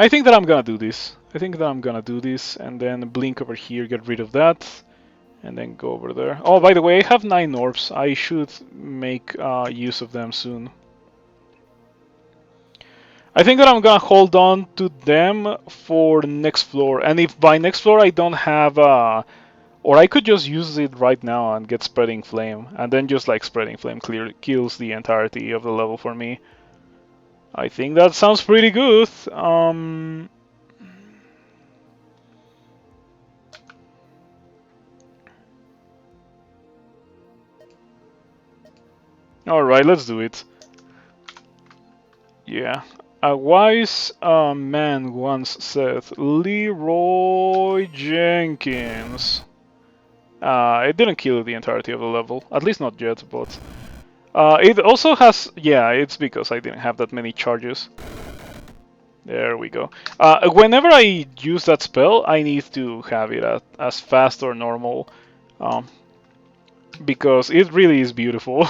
think that I'm gonna do this. And then blink over here, get rid of that, and then go over there. Oh, by the way, I have 9 orbs. I should make use of them soon. I think that I'm gonna hold on to them for next floor, and if by next floor I don't have or I could just use it right now and get Spreading Flame, and then just like Spreading Flame kills the entirety of the level for me. I think that sounds pretty good. Alright, let's do it. Yeah. A wise man once said, Leroy Jenkins. It didn't kill the entirety of the level, at least not yet, but it also has, yeah, it's because I didn't have that many charges. There we go. Whenever I use that spell, I need to have it at, as fast or normal, um, because it really is beautiful.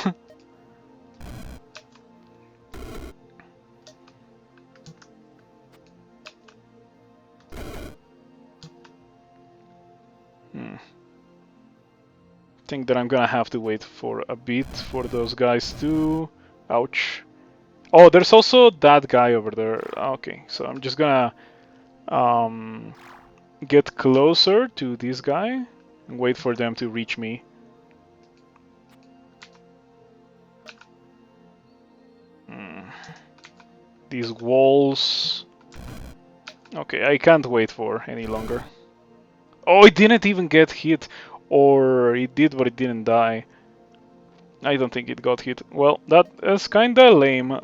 Hmm. Think that I'm gonna have to wait for a bit for those guys to... Ouch. Oh, there's also that guy over there. Okay, so I'm just gonna um, get closer to this guy and wait for them to reach me. Hmm. These walls... Okay, I can't wait for any longer. Oh, it didn't even get hit. Or it did, but it didn't die. I don't think it got hit. Well, that is kinda lame.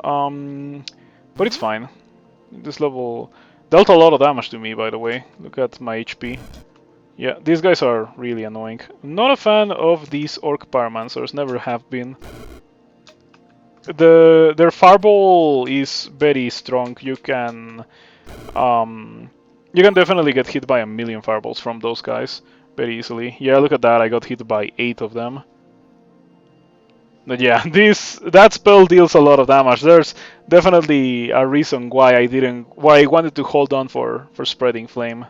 But it's fine. This level dealt a lot of damage to me, by the way. Look at my HP. Yeah, these guys are really annoying. Not a fan of these Orc Pyromancers, never have been. Their Fireball is very strong. You can definitely get hit by a million Fireballs from those guys very easily. Yeah, look at that, I got hit by 8 of them. But yeah, that spell deals a lot of damage. There's definitely a reason why I wanted to hold on for spreading flame.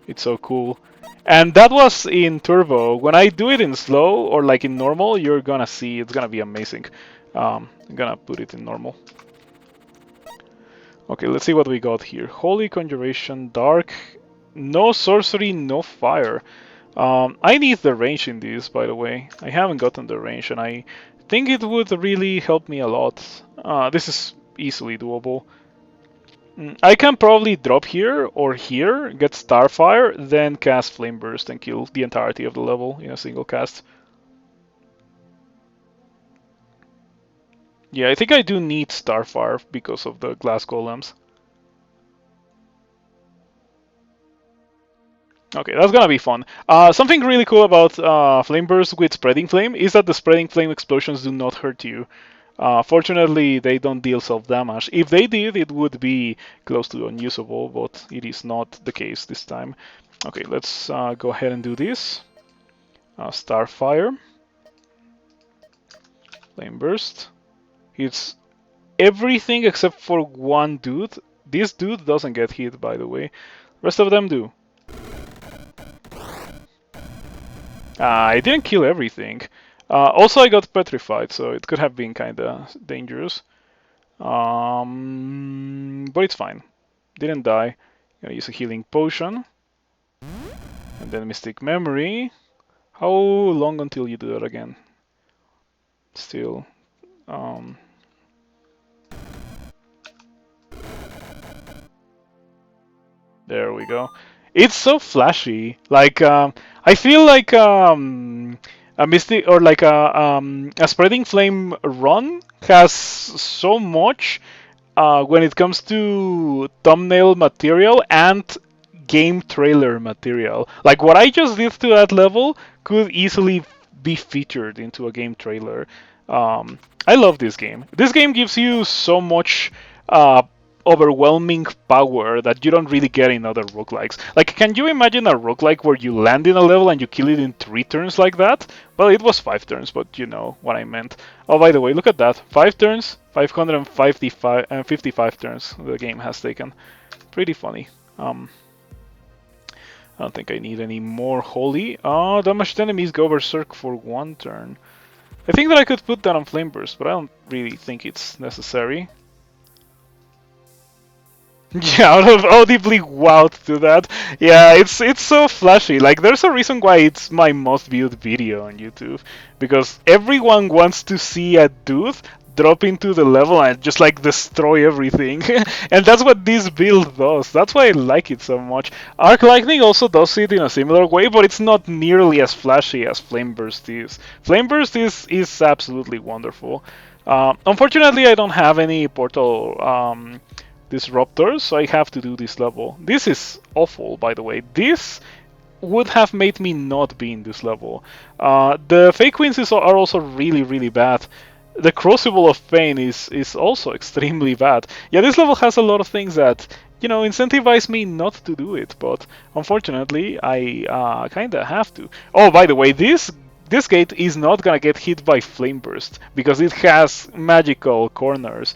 It's so cool. And that was in turbo. When I do it in slow or like in normal, you're gonna see it's gonna be amazing. I'm gonna put it in normal. Okay, let's see what we got here. Holy Conjuration, Dark, no sorcery, no fire. I need the range in this, by the way. I haven't gotten the range, and I think it would really help me a lot. This is easily doable. I can probably drop here or here, get Starfire, then cast Flame Burst and kill the entirety of the level in a single cast. Yeah, I think I do need Starfire because of the glass golems. Okay, that's gonna be fun. Something really cool about Flame Burst with Spreading Flame is that the Spreading Flame explosions do not hurt you. Fortunately, they don't deal self-damage. If they did, it would be close to unusable, but it is not the case this time. Okay, let's go ahead and do this. Starfire. Flame Burst. It's everything except for one dude. This dude doesn't get hit, by the way. Rest of them do. I didn't kill everything. Also, I got petrified, so it could have been kinda dangerous. But it's fine. Didn't die. Gonna use a healing potion. And then Mystic Memory. How long until you do that again? Still. There we go. It's so flashy. Like I feel like a mystic or like a spreading flame run has so much when it comes to thumbnail material and game trailer material. Like what I just did to that level could easily be featured into a game trailer. I love this game. This game gives you so much overwhelming power that you don't really get in other roguelikes. Like, can you imagine a roguelike where you land in a level and you kill it in 3 turns like that? Well, it was 5 turns, but you know what I meant. Oh, by the way, look at that. 5 turns, 555 and 55 turns the game has taken. Pretty funny. I don't think I need any more holy. Damaged enemies go berserk for 1 turn. I think that I could put that on Flame Burst, but I don't really think it's necessary. Yeah, out of audibly wowed to that. Yeah, it's so flashy. Like, there's a reason why it's my most viewed video on YouTube, because everyone wants to see a dude drop into the level and just like destroy everything, and that's what this build does. That's why I like it so much. Arc Lightning also does it in a similar way, but it's not nearly as flashy as Flame Burst is. Flame Burst is absolutely wonderful. Unfortunately, I don't have any portal disruptors, so I have to do this level. This is awful, by the way. This would have made me not be in this level. The fake wins are also really, really bad. the Crucible of Pain is also extremely bad. Yeah, this level has a lot of things that incentivize me not to do it, but unfortunately I kind of have to. Oh, by the way, this gate is not gonna get hit by Flame Burst because it has magical corners.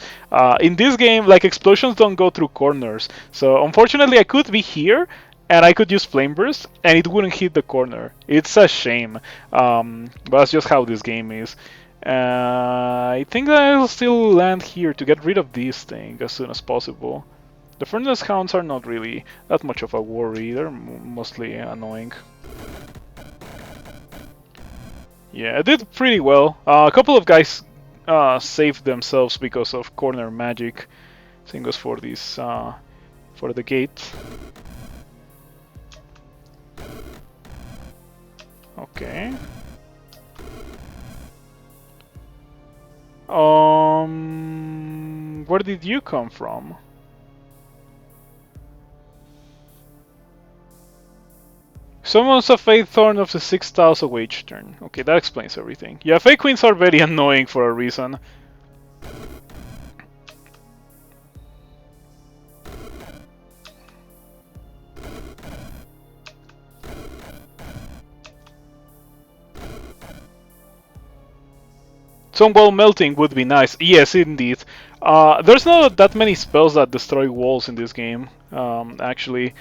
In this game, like, explosions don't go through corners, so unfortunately I could be here and I could use Flame Burst and it wouldn't hit the corner. It's a shame, but that's just how this game is. I think that I'll still land here to get rid of this thing as soon as possible. The Furnace Hounds are not really that much of a worry, they're mostly annoying. Yeah, I did pretty well. A couple of guys saved themselves because of corner magic. Same goes for this, for the gate. Okay. Where did you come from? Summons a Fate Thorn of the 6th house away each turn. Okay, that explains everything. Yeah, Fate Queens are very annoying for a reason. Some wall melting would be nice. Yes, indeed. There's not that many spells that destroy walls in this game, actually.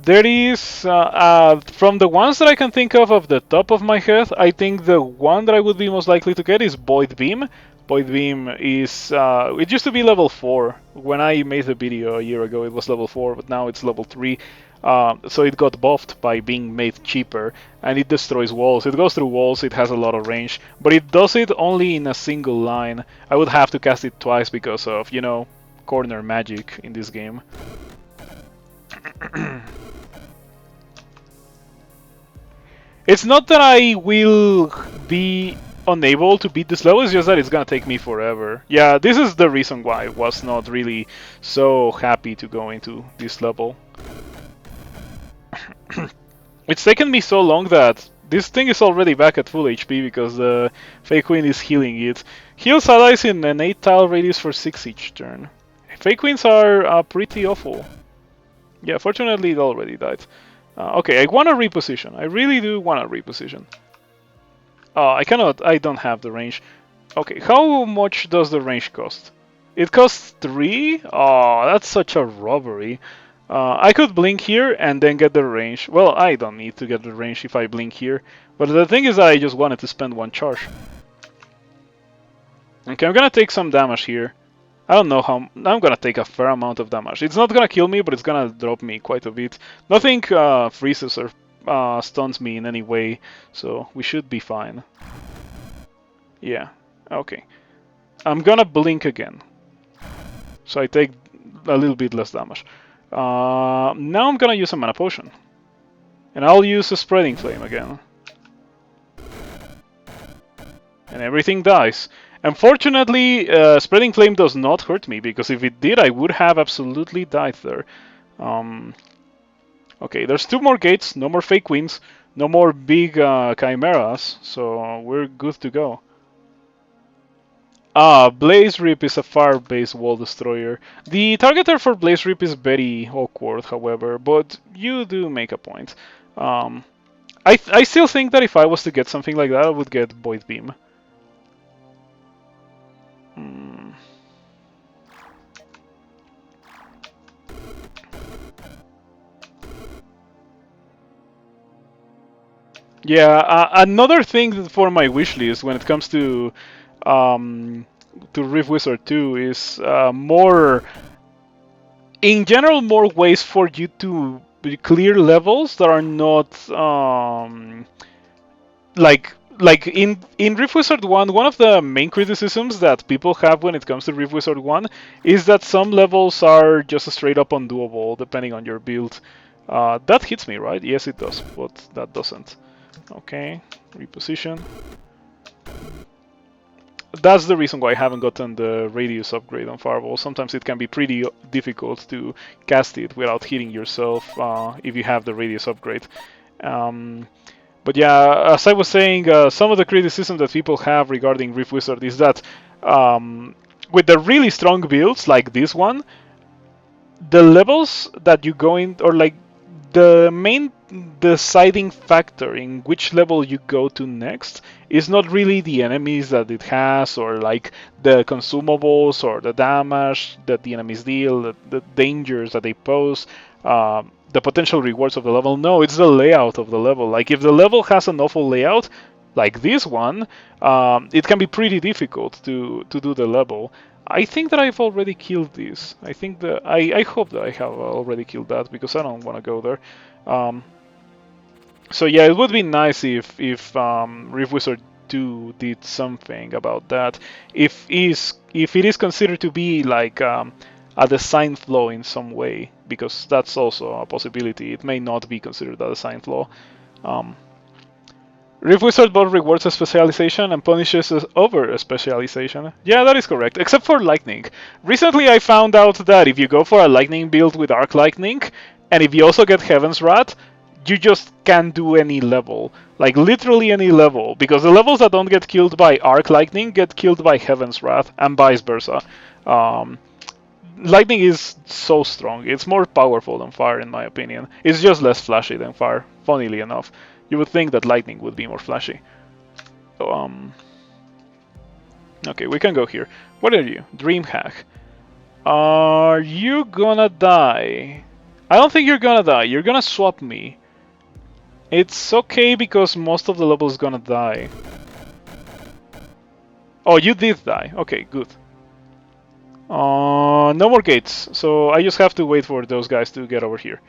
There is, from the ones that I can think of the top of my head, I think the one that I would be most likely to get is Void Beam. Void Beam is, it used to be level 4. When I made the video a year ago, it was level 4, but now it's level 3. So it got buffed by being made cheaper, and it destroys walls. It goes through walls, it has a lot of range, but it does it only in a single line. I would have to cast it twice because of, corner magic in this game. It's not that I will be unable to beat this level, it's just that it's gonna take me forever. Yeah, this is the reason why I was not really so happy to go into this level. It's taken me so long that this thing is already back at full HP because the Fake Queen is healing it. Heals allies in an 8-tile radius for 6 each turn. Fake Queens are pretty awful. Yeah, fortunately it already died. Okay, I want to reposition. I really do want to reposition. I cannot, I don't have the range. Okay, how much does the range cost? It costs 3? Oh, that's such a robbery. I could blink here and then get the range. Well, I don't need to get the range if I blink here. But the thing is that I just wanted to spend 1 charge. Okay, I'm gonna take some damage here. I don't know how... I'm gonna take a fair amount of damage. It's not gonna kill me, but it's gonna drop me quite a bit. Nothing freezes or stuns me in any way, so we should be fine. Yeah, okay. I'm gonna blink again. So I take a little bit less damage. Now I'm gonna use a mana potion. And I'll use a spreading flame again. And everything dies. Unfortunately, spreading flame does not hurt me, because if it did, I would have absolutely died there. Okay, there's 2 more gates, no more fake queens, no more big chimeras, so we're good to go. Blaze Rip is a fire-based wall destroyer. The targeter for Blaze Rip is very awkward, however, but you do make a point. I still think that if I was to get something like that, I would get Void Beam. Yeah, another thing for my wish list when it comes to Rift Wizard 2 is more, in general, more ways for you to clear levels that are not like in Rift Wizard 1, one of the main criticisms that people have when it comes to Rift Wizard 1 is that some levels are just straight up undoable depending on your build. That hits me, right? Yes, it does, but that doesn't. Okay, reposition. That's the reason why I haven't gotten the radius upgrade on Fireball. Sometimes it can be pretty difficult to cast it without hitting yourself if you have the radius upgrade. But yeah, as I was saying, some of the criticism that people have regarding Rift Wizard is that Um, with the really strong builds like this one, the levels that you go in, or like the main deciding factor in which level you go to next is not really the enemies that it has, or like the consumables or the damage that the enemies deal, the dangers that they pose, the potential rewards of the level. No, it's the layout of the level. Like if the level has an awful layout like this one, it can be pretty difficult to do the level. I think that I've already killed this. I think that I hope that I have already killed that, because I don't want to go there. Um, so yeah, it would be nice if Rift Wizard 2 did something about that. If it is considered to be like a design flaw in some way, because that's also a possibility. It may not be considered a design flaw. Um, Rift Wizard both rewards a specialization and punishes over a specialization. Yeah, that is correct, except for lightning. Recently I found out that if you go for a lightning build with arc lightning, and if you also get Heaven's Wrath, you just can't do any level. Like literally any level, because the levels that don't get killed by arc lightning get killed by Heaven's Wrath, and vice versa. Um, Lightning is so strong. It's more powerful than fire, in my opinion. It's just less flashy than fire, funnily enough. You would think that lightning would be more flashy. So, okay, we can go here. What are you? Dreamhack. Are you gonna die? I don't think you're gonna die. You're gonna swap me. It's okay because most of the level is gonna die. Oh, you did die. Okay, good. No more gates, so I just have to wait for those guys to get over here.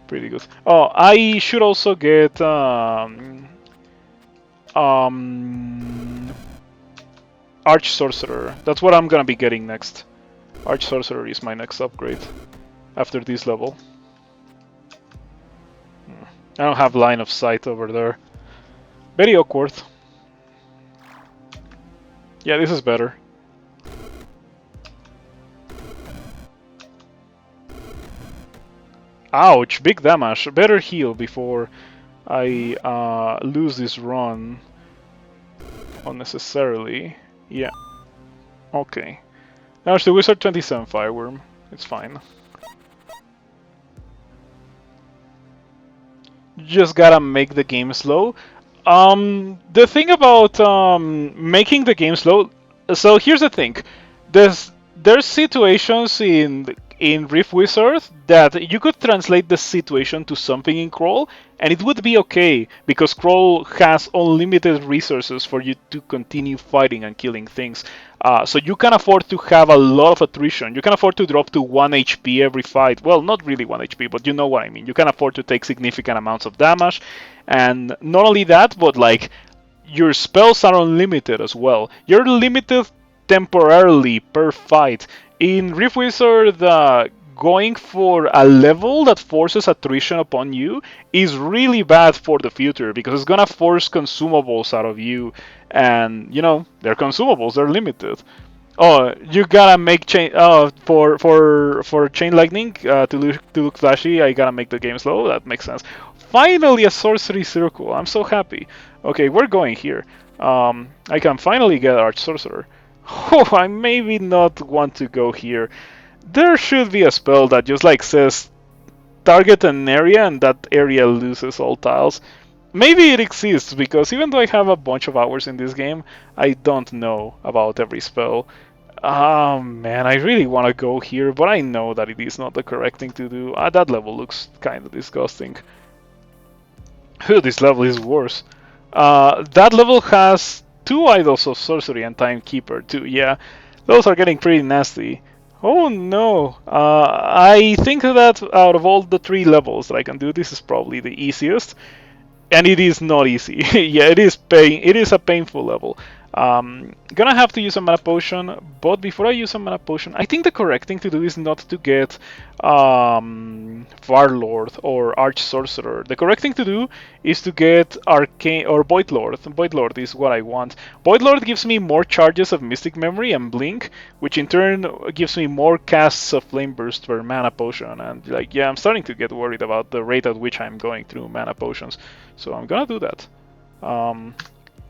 Pretty good. Oh, I should also get Arch Sorcerer. That's what I'm gonna be getting next. Arch Sorcerer is my next upgrade after this level. I don't have line of sight over there. Very awkward. Yeah, this is better. Ouch, big damage. Better heal before I lose this run unnecessarily. Yeah. Okay. Now it's the Wizard 27 Fireworm. It's fine. You just gotta make the game slow. The thing about making the game slow. So here's the thing. There's situations in Rift Wizard that you could translate the situation to something in Crawl, and it would be okay because Crawl has unlimited resources for you to continue fighting and killing things. So you can afford to have a lot of attrition. You can afford to drop to 1 HP every fight. Well, not really 1 HP, but you know what I mean. You can afford to take significant amounts of damage, and not only that, but like your spells are unlimited as well. You're limited temporarily per fight. In Rift Wizard, going for a level that forces attrition upon you is really bad for the future because it's gonna force consumables out of you, and you know they're consumables, they're limited. Oh, you gotta make chain. Oh, for chain lightning to look flashy, I gotta make the game slow. That makes sense. Finally, a sorcery circle. I'm so happy. Okay, we're going here. I can finally get Arch Sorcerer. Oh, I maybe not want to go here. There should be a spell that just like says target an area and that area loses all tiles. Maybe it exists because even though I have a bunch of hours in this game, I don't know about every spell. Oh man, I really want to go here, but I know that it is not the correct thing to do. That level looks kind of disgusting. This level is worse. That level has 2 Idols of Sorcery and Timekeeper too. Yeah, those are getting pretty nasty. Oh no! I think that out of all the 3 levels that I can do, this is probably the easiest. And it is not easy. Yeah, it is pain. It is a painful level. Gonna have to use a mana potion, but before I use a mana potion, I think the correct thing to do is not to get Varlord or Arch Sorcerer. The correct thing to do is to get Arcane or Void Lord. Void Lord is what I want. Void Lord gives me more charges of Mystic Memory and Blink, which in turn gives me more casts of Flame Burst per mana potion. And like, yeah, I'm starting to get worried about the rate at which I'm going through mana potions. So I'm gonna do that.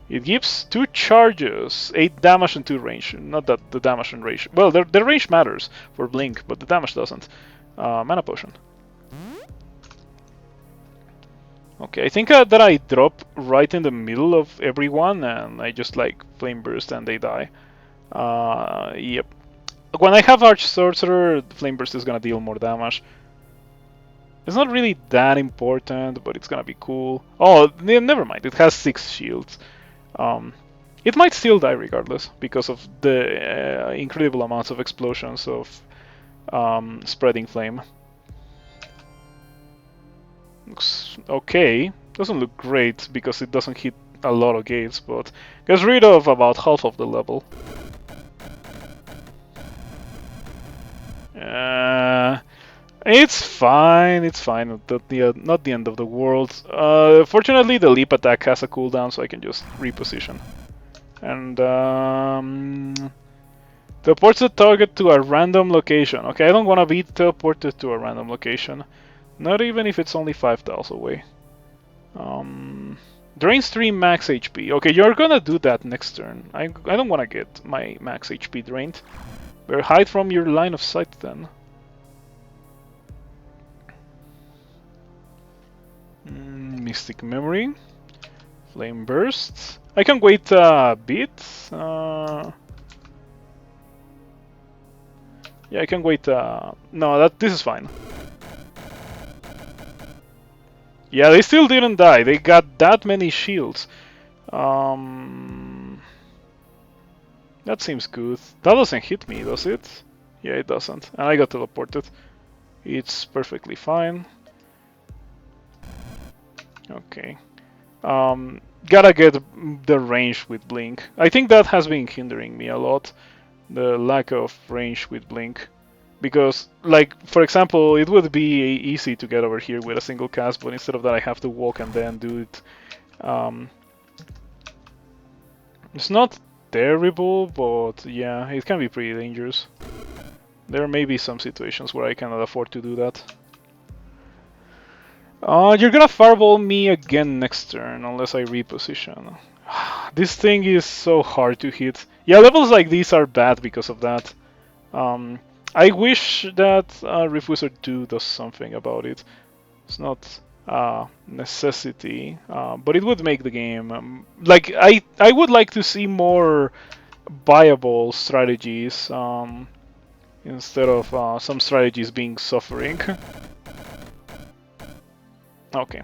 It gives 2 charges, 8 damage and 2 range. Not that the damage and range. Well, the range matters for Blink, but the damage doesn't. Mana Potion. Okay, I think that I drop right in the middle of everyone and I just like Flame Burst and they die. Yep. When I have Arch Sorcerer, Flame Burst is gonna deal more damage. It's not really that important, but it's gonna be cool. Oh, never mind. It has 6 shields. It might still die regardless because of the incredible amounts of explosions of spreading flame. Looks okay. Doesn't look great because it doesn't hit a lot of gates, but gets rid of about half of the level. It's fine, it's fine. Not the end of the world. Fortunately, the leap attack has a cooldown, so I can just reposition. And teleports the target to a random location. Okay, I don't want to be teleported to a random location. Not even if it's only 5 tiles away. Drains 3 max HP. Okay, you're gonna do that next turn. I don't want to get my max HP drained. Better hide from your line of sight then. Mystic Memory. Flame Burst. I can wait a bit. Yeah, I can wait. No, this is fine. Yeah, they still didn't die. They got that many shields. That seems good. That doesn't hit me, does it? Yeah, it doesn't. And I got teleported. It's perfectly fine. Okay. Gotta get the range with Blink. I think that has been hindering me a lot. The lack of range with Blink. Because, like, for example, it would be easy to get over here with a single cast, but instead of that I have to walk and then do it. It's not terrible, but yeah, it can be pretty dangerous. There may be some situations where I cannot afford to do that. You're gonna fireball me again next turn, unless I reposition. This thing is so hard to hit. Yeah, levels like these are bad because of that. I wish that Rift Wizard 2 does something about it. It's not a necessity, but it would make the game... like, I would like to see more viable strategies instead of some strategies being suffering. Okay.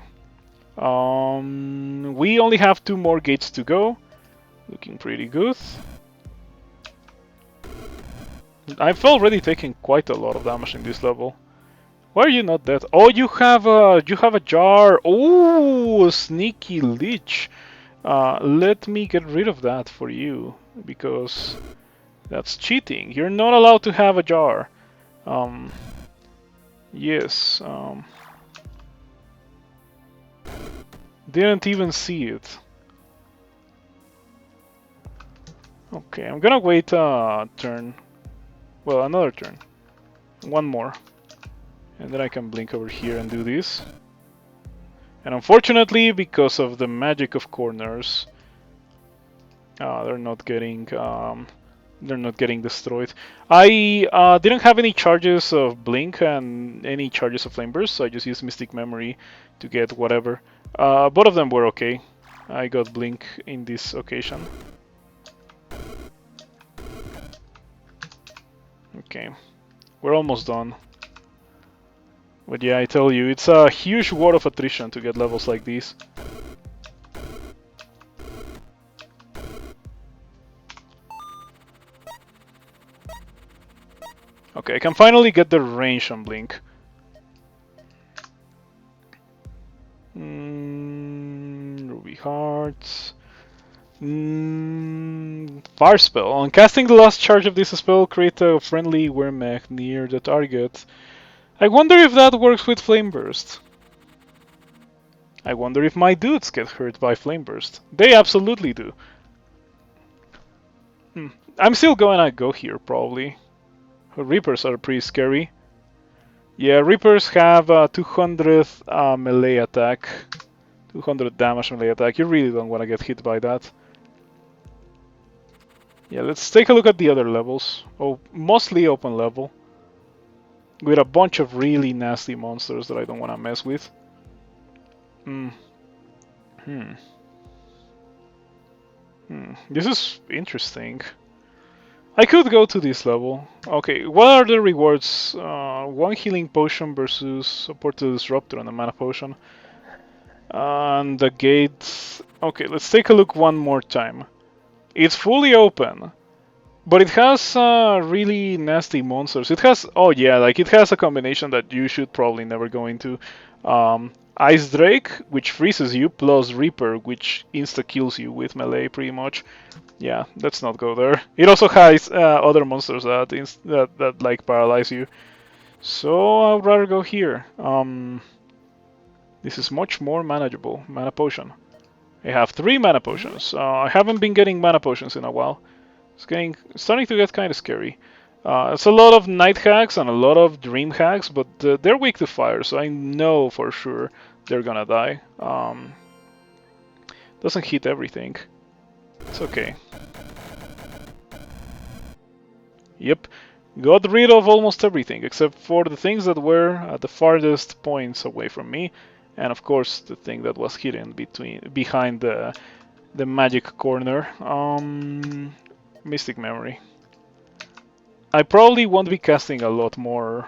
We only have 2 more gates to go. Looking pretty good. I've already taken quite a lot of damage in this level. Why are you not dead? Oh, you have a jar. Oh, sneaky lich. Let me get rid of that for you because that's cheating. You're not allowed to have a jar. Yes. Didn't even see it. Okay, I'm gonna wait a turn. Well, another turn. One more. And then I can blink over here and do this. And unfortunately, because of the magic of corners, they're not getting destroyed. I didn't have any charges of blink and any charges of flame burst, so I just used mystic memory to get whatever. Both of them were okay. I got blink in this occasion. Okay, we're almost done. But yeah, I tell you, it's a huge war of attrition to get levels like these. Okay, I can finally get the range on Blink. Ruby Hearts. Fire spell. On casting the last charge of this spell, create a friendly Wyrmech near the target. I wonder if that works with Flame Burst. I wonder if my dudes get hurt by Flame Burst. They absolutely do. I'm still gonna go here, probably. Reapers are pretty scary. Yeah, Reapers have 200 melee attack. 200 damage melee attack. You really don't want to get hit by that. Yeah, let's take a look at the other levels. Oh, mostly open level. With a bunch of really nasty monsters that I don't want to mess with. Hmm. Hmm. This is interesting. I could go to this level. Okay, what are the rewards? One healing potion versus support to disruptor and a mana potion. And the gate. Okay, let's take a look one more time. It's fully open, but it has really nasty monsters. It has, oh yeah, like it has a combination that you should probably never go into. Ice Drake, which freezes you, plus Reaper, which insta kills you with melee, pretty much. Yeah, let's not go there. It also has other monsters that like paralyze you. So I'd rather go here. This is much more manageable. Mana potion. I have 3 mana potions. I haven't been getting mana potions in a while. Starting to get kind of scary. It's a lot of night hacks and a lot of dream hacks, but they're weak to fire, so I know for sure they're gonna die. Doesn't hit everything. It's okay. Yep. Got rid of almost everything, except for the things that were at the farthest points away from me, and of course the thing that was hidden behind the magic corner. Mystic Memory. I probably won't be casting a lot more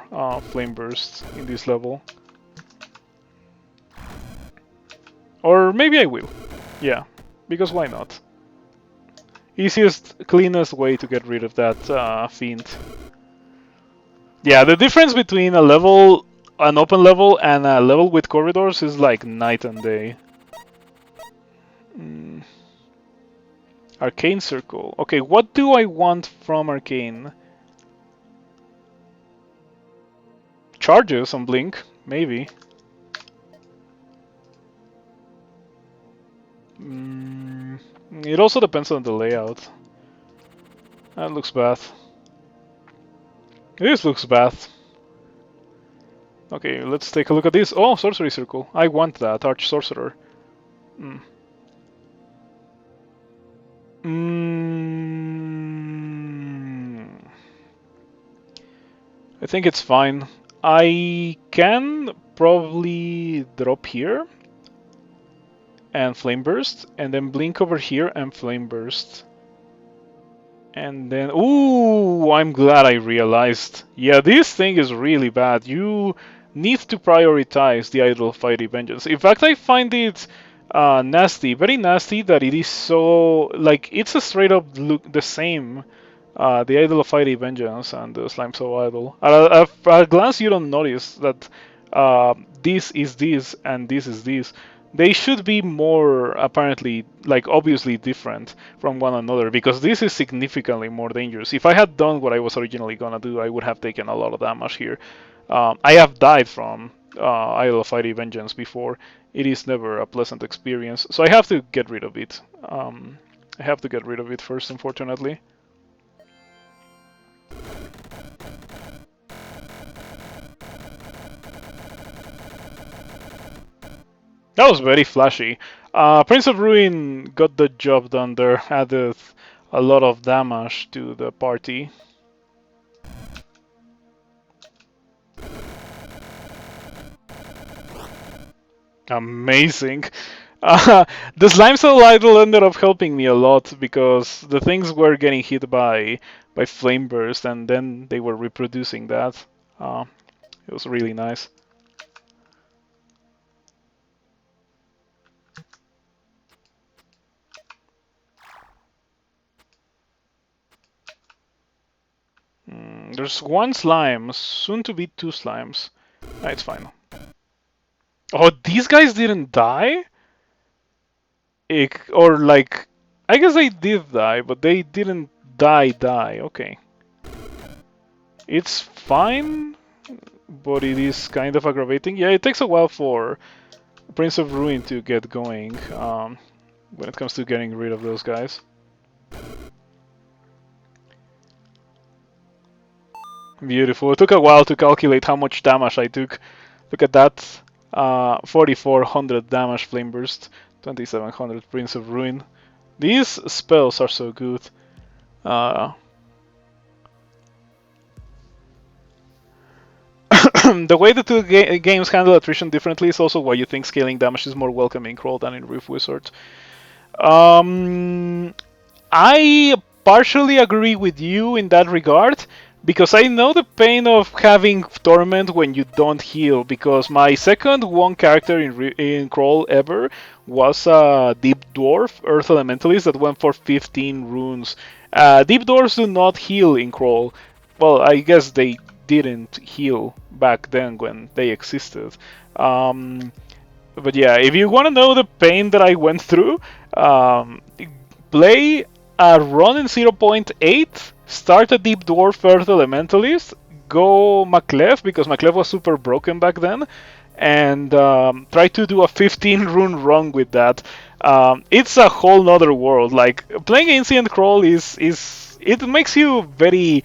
Flame Bursts in this level. Or maybe I will. Yeah, because why not? Easiest, cleanest way to get rid of that fiend. Yeah, the difference between an open level, and a level with corridors is like night and day. Arcane Circle. Okay, what do I want from Arcane? Charges on Blink, maybe. It also depends on the layout. That looks bad. This looks bad. Okay, let's take a look at this. Oh, Sorcery Circle. I want that, Arch Sorcerer. I think it's fine. I can probably drop here and Flame Burst, and then blink over here and Flame Burst. And then, ooh, I'm glad I realized. Yeah, this thing is really bad. You need to prioritize the Idol of Fiery Vengeance. In fact, I find it nasty, very nasty that it is so, like, it's a straight up look the same. The Idol of Fiery Vengeance and the Slime Soul Idol. At a glance, you don't notice that this is this and this is this. They should be more apparently, like obviously different from one another, because this is significantly more dangerous. If I had done what I was originally gonna do, I would have taken a lot of damage here. I have died from Idol of Fiery Vengeance before. It is never a pleasant experience, so I have to get rid of it. I have to get rid of it first, unfortunately. That was very flashy. Prince of Ruin got the job done there, added a lot of damage to the party. Amazing. The Slime Soul Idol ended up helping me a lot because the things were getting hit by Flame Burst, and then they were reproducing that. It was really nice. There's one slime, soon to be 2 slimes. It's fine. Oh, these guys didn't die? Or like, I guess they did die, but they didn't die. Okay. It's fine, but it is kind of aggravating. Yeah, it takes a while for Prince of Ruin to get going when it comes to getting rid of those guys. Beautiful. It took a while to calculate how much damage I took. Look at that. 4,400 damage Flame Burst, 2,700 Prince of Ruin. These spells are so good. Uh, the way the two games handle attrition differently is also why you think scaling damage is more welcome in Crawl than in Rift Wizard. Um, I partially agree with you in that regard because I know the pain of having torment when you don't heal. Because my second one character in Crawl ever was a deep dwarf earth elementalist that went for 15 runes. Deep dwarfs do not heal in Crawl. Well, I guess they didn't heal back then when they existed. Um, but yeah, if you want to know the pain that I went through, um, play a run in 0.8, start a Deep Dwarf Earth Elementalist, go Maklev, because Maklev was super broken back then, and try to do a 15 rune run with that. It's a whole nother world. Like, playing Ancient Crawl is it makes you very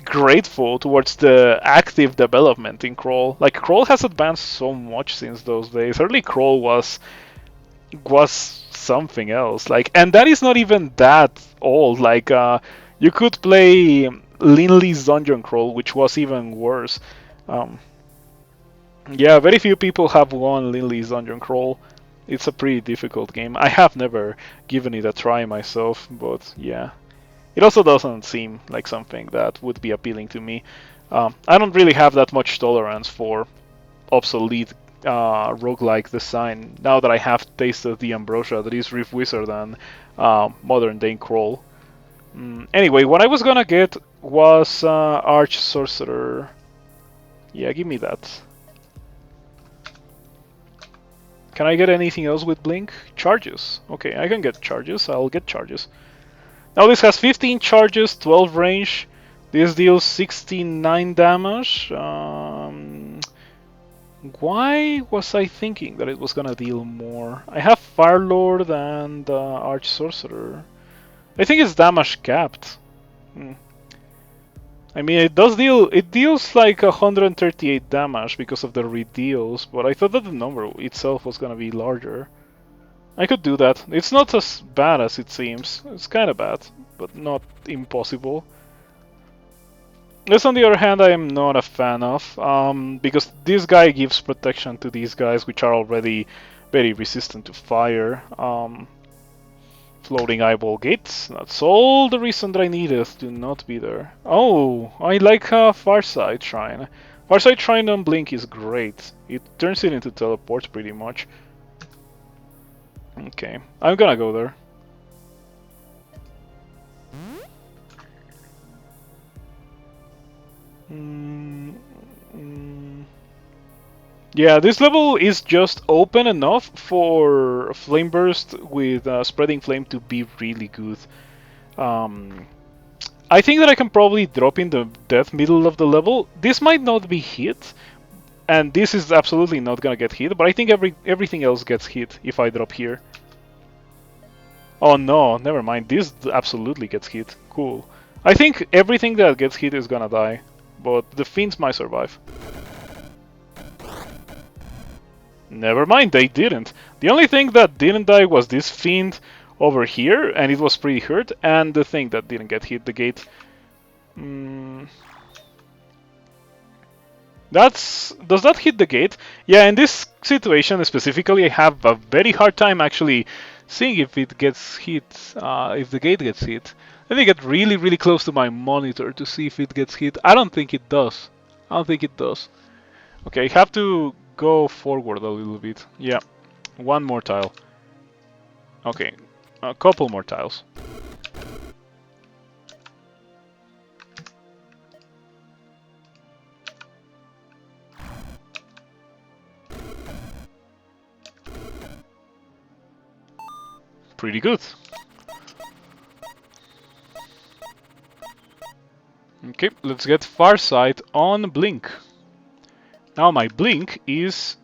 grateful towards the active development in Crawl. Like, Crawl has advanced so much since those days. Early Crawl was something else. Like, and that is not even that old. Like, you could play Linley's Dungeon Crawl, which was even worse. Um, yeah, very few people have won Linley's Dungeon Crawl. It's a pretty difficult game. I have never given it a try myself, but yeah. It also doesn't seem like something that would be appealing to me. I don't really have that much tolerance for obsolete roguelike design now that I have tasted the ambrosia that is Rift Wizard and modern day Crawl. Anyway, what I was gonna get was Arch Sorcerer. Yeah, give me that. Can I get anything else with Blink? Charges. Okay, I can get charges. I'll get charges. Now this has 15 charges, 12 range. This deals 69 damage. Why was I thinking that it was gonna deal more? I have Firelord and Arch Sorcerer. I think it's damage capped. Hmm. I mean, it deals like 138 damage because of the redeals, but I thought that the number itself was gonna be larger. I could do that. It's not as bad as it seems. It's kind of bad, but not impossible. This, on the other hand, I am not a fan of, because this guy gives protection to these guys, which are already very resistant to fire. Floating eyeball gates. That's all the reason that I needed to not be there. Oh, I like Farsight Shrine. Farsight Shrine on Blink is great. It turns it into teleport pretty much. Okay, I'm gonna go there. Yeah, this level is just open enough for Flame Burst with Spreading Flame to be really good. I think that I can probably drop in the death middle of the level. This might not be hit, and this is absolutely not gonna get hit, but I think everything else gets hit if I drop here. Oh no, never mind. This absolutely gets hit. Cool. I think everything that gets hit is gonna die, but the fiends might survive. Never mind, they didn't. The only thing that didn't die was this fiend over here, and it was pretty hurt, and the thing that didn't get hit, the gate. Does that hit the gate? Yeah, in this situation specifically, I have a very hard time actually seeing if it gets hit, if the gate gets hit. Let me get really, really close to my monitor to see if it gets hit. I don't think it does. I don't think it does. Okay, I have to go forward a little bit. Yeah, one more tile. Okay, a couple more tiles. Pretty good. Okay, let's get Farsight on Blink. Now my Blink is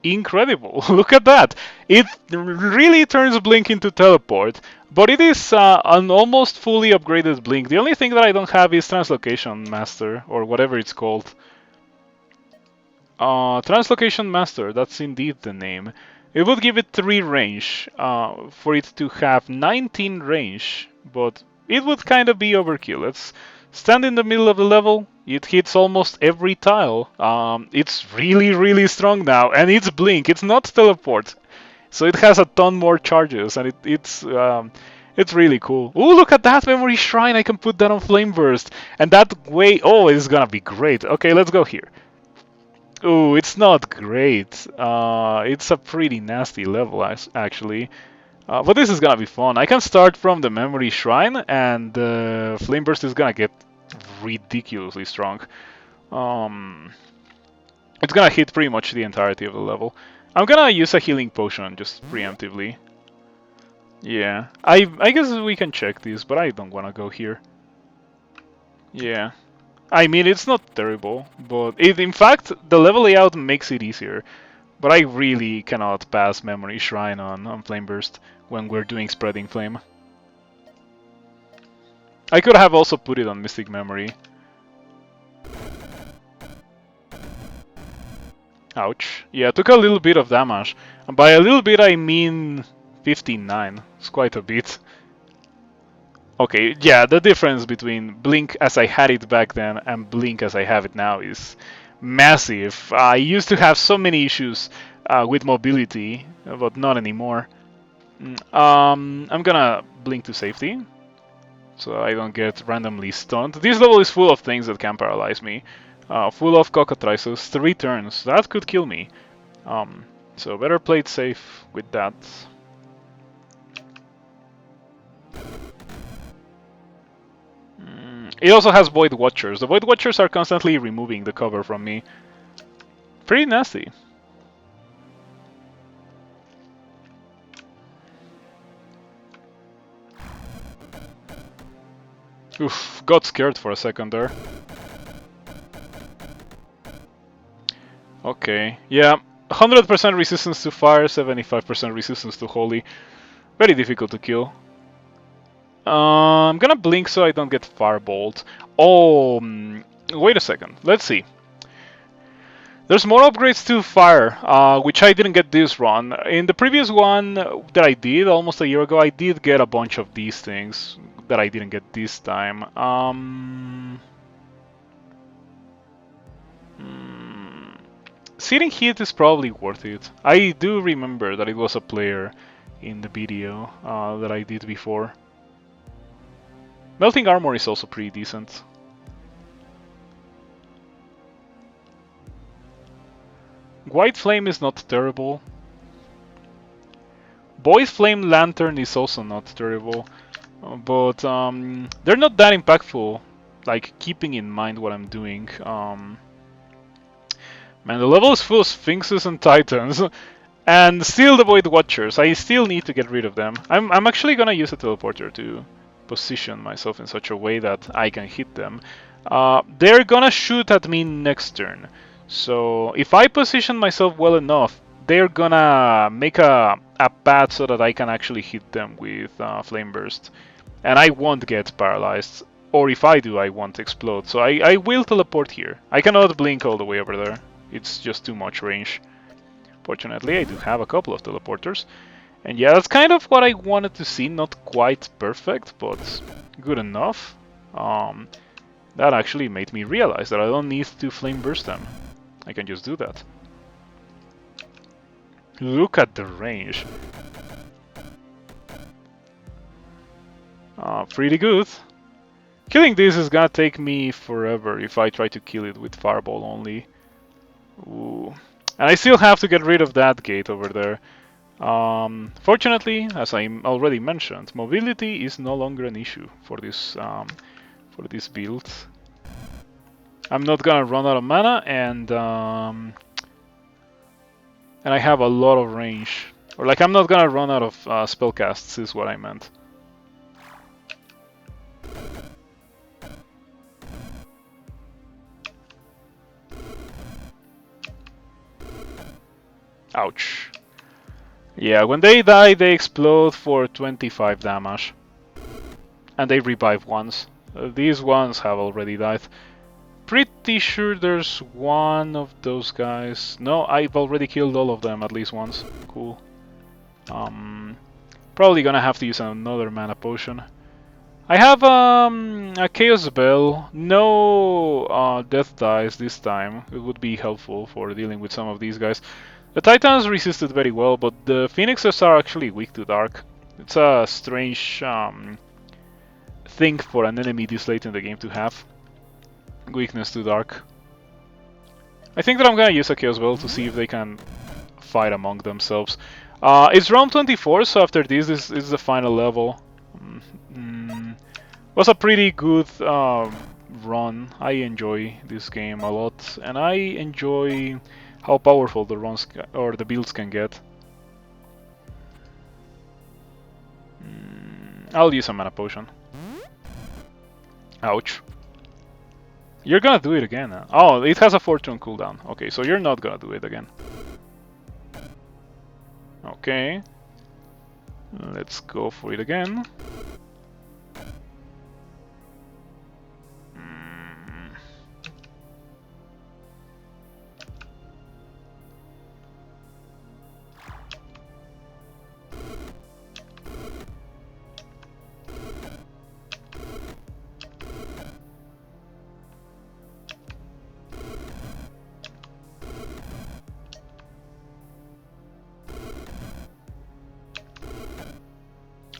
incredible. Look at that. It really turns Blink into teleport, but it is an almost fully upgraded Blink. The only thing that I don't have is Translocation Master, or whatever it's called. Translocation Master, that's indeed the name. It would give it 3 range, for it to have 19 range, but it would kind of be overkill. Let's stand in the middle of the level. It hits almost every tile. It's really, really strong now, and it's blink. It's not teleport, so it has a ton more charges, and it's really cool. Oh, look at that memory shrine! I can put that on flame burst, and that way, oh, it's gonna be great. Okay, let's go here. Oh, it's not great. It's a pretty nasty level, actually. But this is gonna be fun. I can start from the memory shrine, and flame burst is gonna get ridiculously strong. Um, it's gonna hit pretty much the entirety of the level. I'm gonna use a healing potion just preemptively. Yeah, I guess we can check this, but I don't wanna go here. Yeah, I mean it's not terrible, but in fact the level layout makes it easier. But I really cannot pass memory shrine on flame burst when we're doing spreading flame. I could have also put it on mystic memory. Ouch. Yeah, took a little bit of damage. And by a little bit I mean 59. It's quite a bit. Okay, yeah, the difference between Blink as I had it back then and Blink as I have it now is massive. I used to have so many issues with mobility, but not anymore. I'm gonna Blink to safety, so I don't get randomly stunned. This level is full of things that can paralyze me. Full of cockatrices, 3 turns. That could kill me. So better play it safe with that. It also has Void Watchers. The Void Watchers are constantly removing the cover from me. Pretty nasty. Oof, got scared for a second there. Okay, yeah, 100% resistance to fire, 75% resistance to holy. Very difficult to kill. I'm gonna blink so I don't get firebolt. Oh, wait a second. Let's see. There's more upgrades to fire, which I didn't get this run. In the previous one that I did almost a year ago, I did get a bunch of these things that I didn't get this time. Searing Heat is probably worth it. I do remember that it was a player in the video that I did before. Melting Armor is also pretty decent. White Flame is not terrible. Void Flame Lantern is also not terrible. But they're not that impactful, like keeping in mind what I'm doing. Man, the level is full of Sphinxes and Titans. And still the Void Watchers. I still need to get rid of them. I'm actually gonna use a teleporter to position myself in such a way that I can hit them. They're gonna shoot at me next turn. So if I position myself well enough, they're gonna make a path so that I can actually hit them with Flame Burst. And I won't get paralyzed. Or if I do, I won't explode. So I will teleport here. I cannot blink all the way over there. It's just too much range. Fortunately, I do have a couple of teleporters. And yeah, that's kind of what I wanted to see. Not quite perfect, but good enough. That actually made me realize that I don't need to flame burst them. I can just do that. Look at the range. Pretty good. Killing this is gonna take me forever if I try to kill it with fireball only. Ooh. And I still have to get rid of that gate over there. Fortunately, as I already mentioned, mobility is no longer an issue for this build. I'm not gonna run out of mana, and I have a lot of range. Or like, I'm not gonna run out of spellcasts, is what I meant. Ouch. Yeah, when they die, they explode for 25 damage. And they revive once. These ones have already died. Pretty sure there's one of those guys. No, I've already killed all of them at least once. Cool. Probably gonna have to use another mana potion. I have a Chaos Bell, no Death Dice this time. It would be helpful for dealing with some of these guys. The Titans resisted very well, but the Phoenixes are actually weak to Dark. It's a strange thing for an enemy this late in the game to have. Weakness to Dark. I think that I'm gonna use a Chaos Bell to see if they can fight among themselves. It's round 24, so after this is the final level. Was a pretty good run. I enjoy this game a lot, and I enjoy how powerful the runs or the builds can get. I'll use a mana potion. Ouch. You're gonna do it again. Oh, it has a fortune cooldown. Okay, so you're not gonna do it again. Okay. Let's go for it again.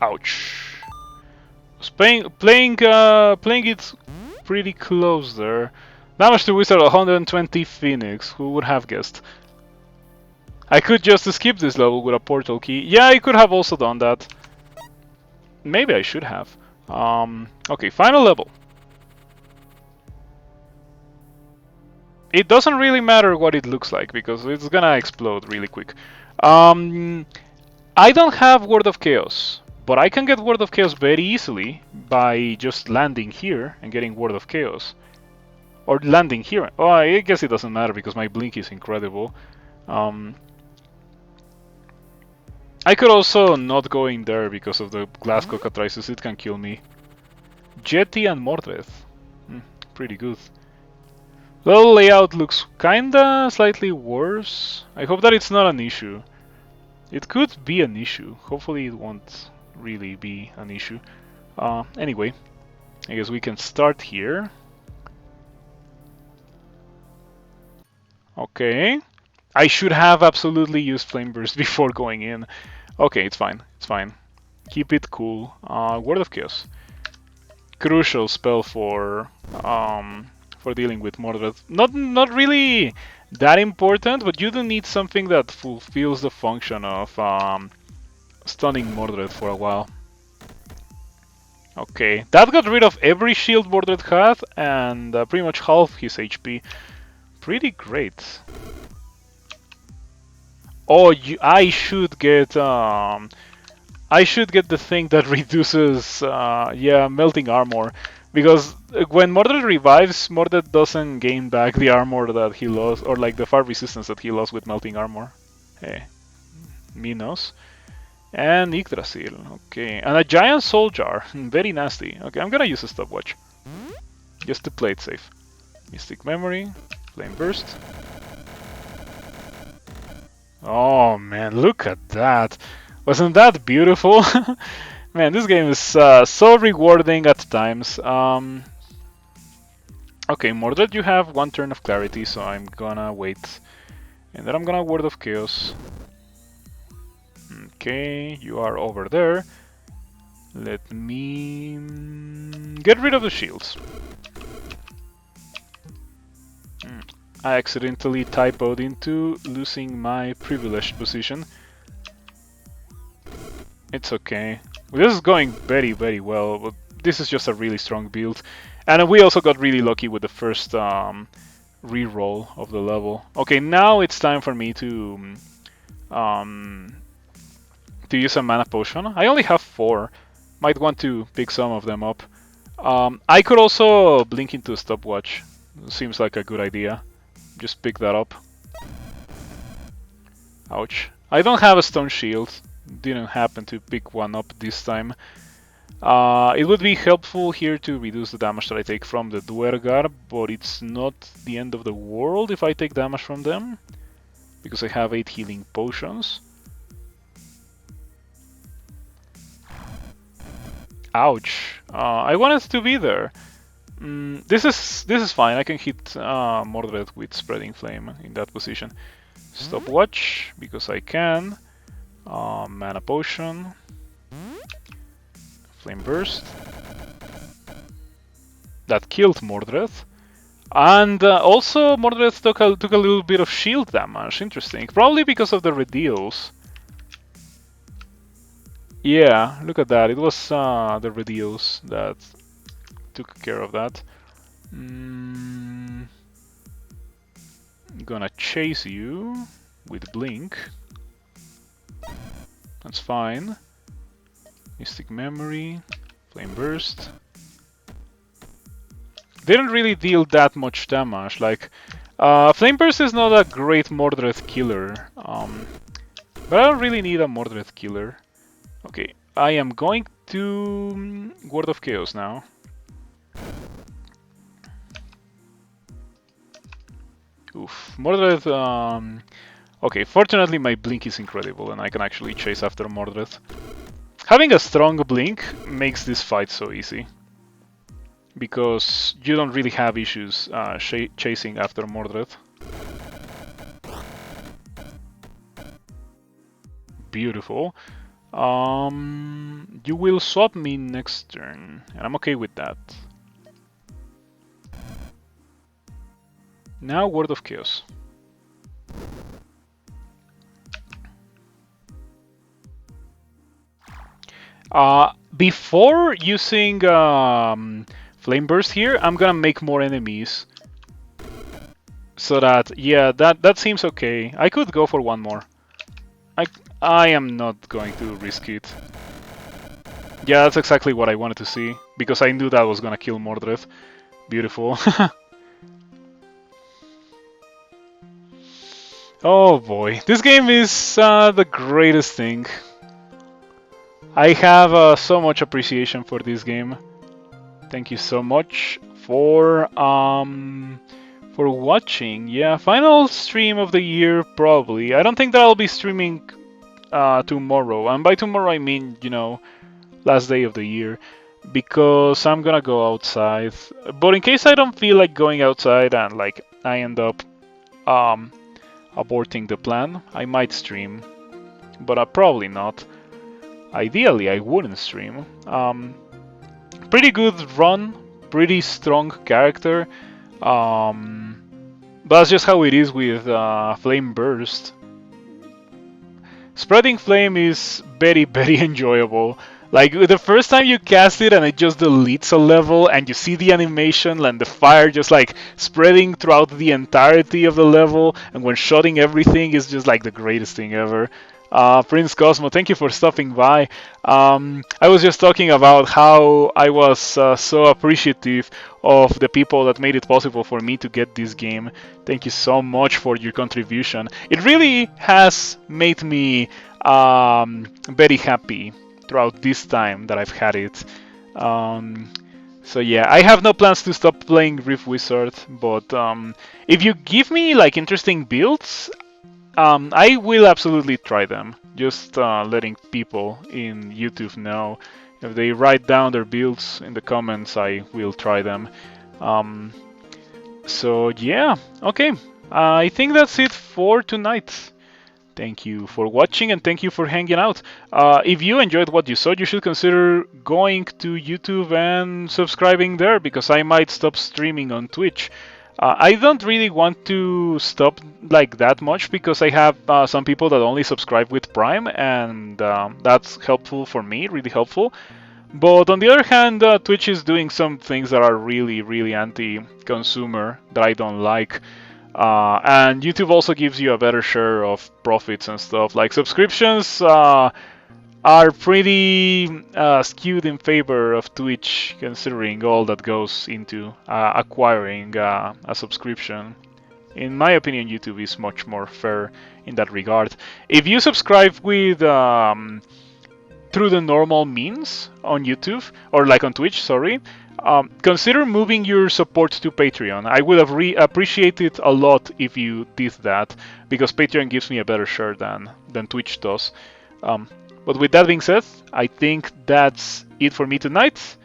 Ouch. Was playing it pretty close there. Damage to Wizard 120 Phoenix. Who would have guessed? I could just skip this level with a portal key. Yeah, I could have also done that. Maybe I should have. Okay, final level. It doesn't really matter what it looks like because it's gonna explode really quick. I don't have Word of Chaos, but I can get Word of Chaos very easily by just landing here and getting Word of Chaos. Or landing here. Oh, I guess it doesn't matter because my blink is incredible. I could also not go in there because of the glass cockatrices. It can kill me. Jetty and Mordred. Pretty good. The layout looks kinda slightly worse. I hope that it's not an issue. It could be an issue. Hopefully it won't really be an issue. Anyway, I guess we can start here. Okay. I should have absolutely used Flame Burst before going in. Okay, it's fine. It's fine. Keep it cool. Word of Chaos. Crucial spell for dealing with Mordred. Not really that important, but you do need something that fulfills the function of stunning Mordred for a while. Okay, that got rid of every shield Mordred had and pretty much half his HP. Pretty great. Oh, I should get the thing that reduces yeah, melting armor. Because when Mordred revives, Mordred doesn't gain back the armor that he lost, or like the fire resistance that he lost with melting armor. Hey, Minos. And Yggdrasil, okay. And a giant soul jar, very nasty. Okay, I'm gonna use a stopwatch. Just to play it safe. Mystic Memory, Flame Burst. Oh man, look at that. Wasn't that beautiful? Man, this game is so rewarding at times. Okay, Mordred, you have one turn of clarity, so I'm gonna wait. And then I'm gonna Word of Chaos. Okay, you are over there. Let me get rid of the shields. I accidentally typoed into losing my privileged position. It's okay. This is going very, very well, but this is just a really strong build. And we also got really lucky with the first reroll of the level. Okay, now it's time for me to use a mana potion. I only have 4. Might want to pick some of them up. I could also blink into a stopwatch. Seems like a good idea. Just pick that up. Ouch. I don't have a stone shield. Didn't happen to pick one up this time. It would be helpful here to reduce the damage that I take from the Duergar, but it's not the end of the world if I take damage from them, because I have 8 healing potions. Ouch. I wanted to be there. This is fine. I can hit Mordred with Spreading Flame in that position. Stopwatch, because I can. Mana Potion. Flame Burst. That killed Mordred. And also Mordred took a little bit of shield damage. Interesting. Probably because of the Redeals. Yeah, look at that. It was the Redeals that took care of that. I'm gonna chase you with Blink. That's fine. Mystic Memory, Flame Burst. Didn't really deal that much damage. Like, Flame Burst is not a great Mordred killer. But I don't really need a Mordred killer. Okay, I am going to Word of Chaos now. Oof, Mordred. Okay, fortunately my Blink is incredible and I can actually chase after Mordred. Having a strong Blink makes this fight so easy. Because you don't really have issues chasing after Mordred. Beautiful. You will swap me next turn, and I'm okay with that. Now Word of Chaos. Before using Flame Burst here, I'm gonna make more enemies. So that, yeah, that seems okay. I could go for one more. I am not going to risk it. Yeah, that's exactly what I wanted to see, because I knew that was gonna kill Mordred. Beautiful. Oh boy, this game is the greatest thing. I have so much appreciation for this game. Thank you so much for watching. Yeah, final stream of the year probably. I don't think that I'll be streaming tomorrow, and by tomorrow I mean, you know, last day of the year, because I'm gonna go outside. But in case I don't feel like going outside and like I end up aborting the plan, I might stream, but probably not. Ideally, I wouldn't stream. Pretty good run, pretty strong character. But that's just how it is with Flame Burst. Spreading Flame is very, very enjoyable. Like, the first time you cast it and it just deletes a level and you see the animation and the fire just like spreading throughout the entirety of the level and when shooting everything is just like the greatest thing ever. Prince Cosmo, thank you for stopping by. I was just talking about how I was so appreciative of the people that made it possible for me to get this game. Thank you so much for your contribution. It really has made me very happy throughout this time that I've had it. So yeah, I have no plans to stop playing Rift Wizard, but if you give me like interesting builds, I will absolutely try them. Just letting people in YouTube know. If they write down their builds in the comments, I will try them. So yeah, okay. I think that's it for tonight. Thank you for watching and thank you for hanging out. If you enjoyed what you saw, you should consider going to YouTube and subscribing there, because I might stop streaming on Twitch. I don't really want to stop like that much, because I have some people that only subscribe with Prime, and that's helpful for me, really helpful. But on the other hand, Twitch is doing some things that are really, really anti-consumer that I don't like. And YouTube also gives you a better share of profits and stuff. Like, subscriptions are pretty skewed in favor of Twitch, considering all that goes into acquiring a subscription. In my opinion, YouTube is much more fair in that regard. If you subscribe with through the normal means on YouTube, or like on Twitch, sorry, consider moving your support to Patreon. I would have appreciated it a lot if you did that, because Patreon gives me a better share than Twitch does. But with that being said, I think that's it for me tonight.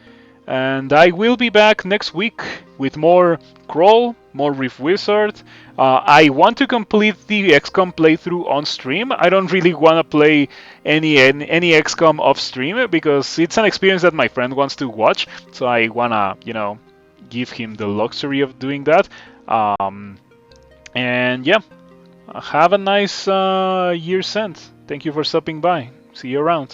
And I will be back next week with more Crawl, more Rift Wizard. I want to complete the XCOM playthrough on stream. I don't really want to play any XCOM off stream because it's an experience that my friend wants to watch. So I wanna, give him the luxury of doing that. And yeah, have a nice year's end. Thank you for stopping by. See you around.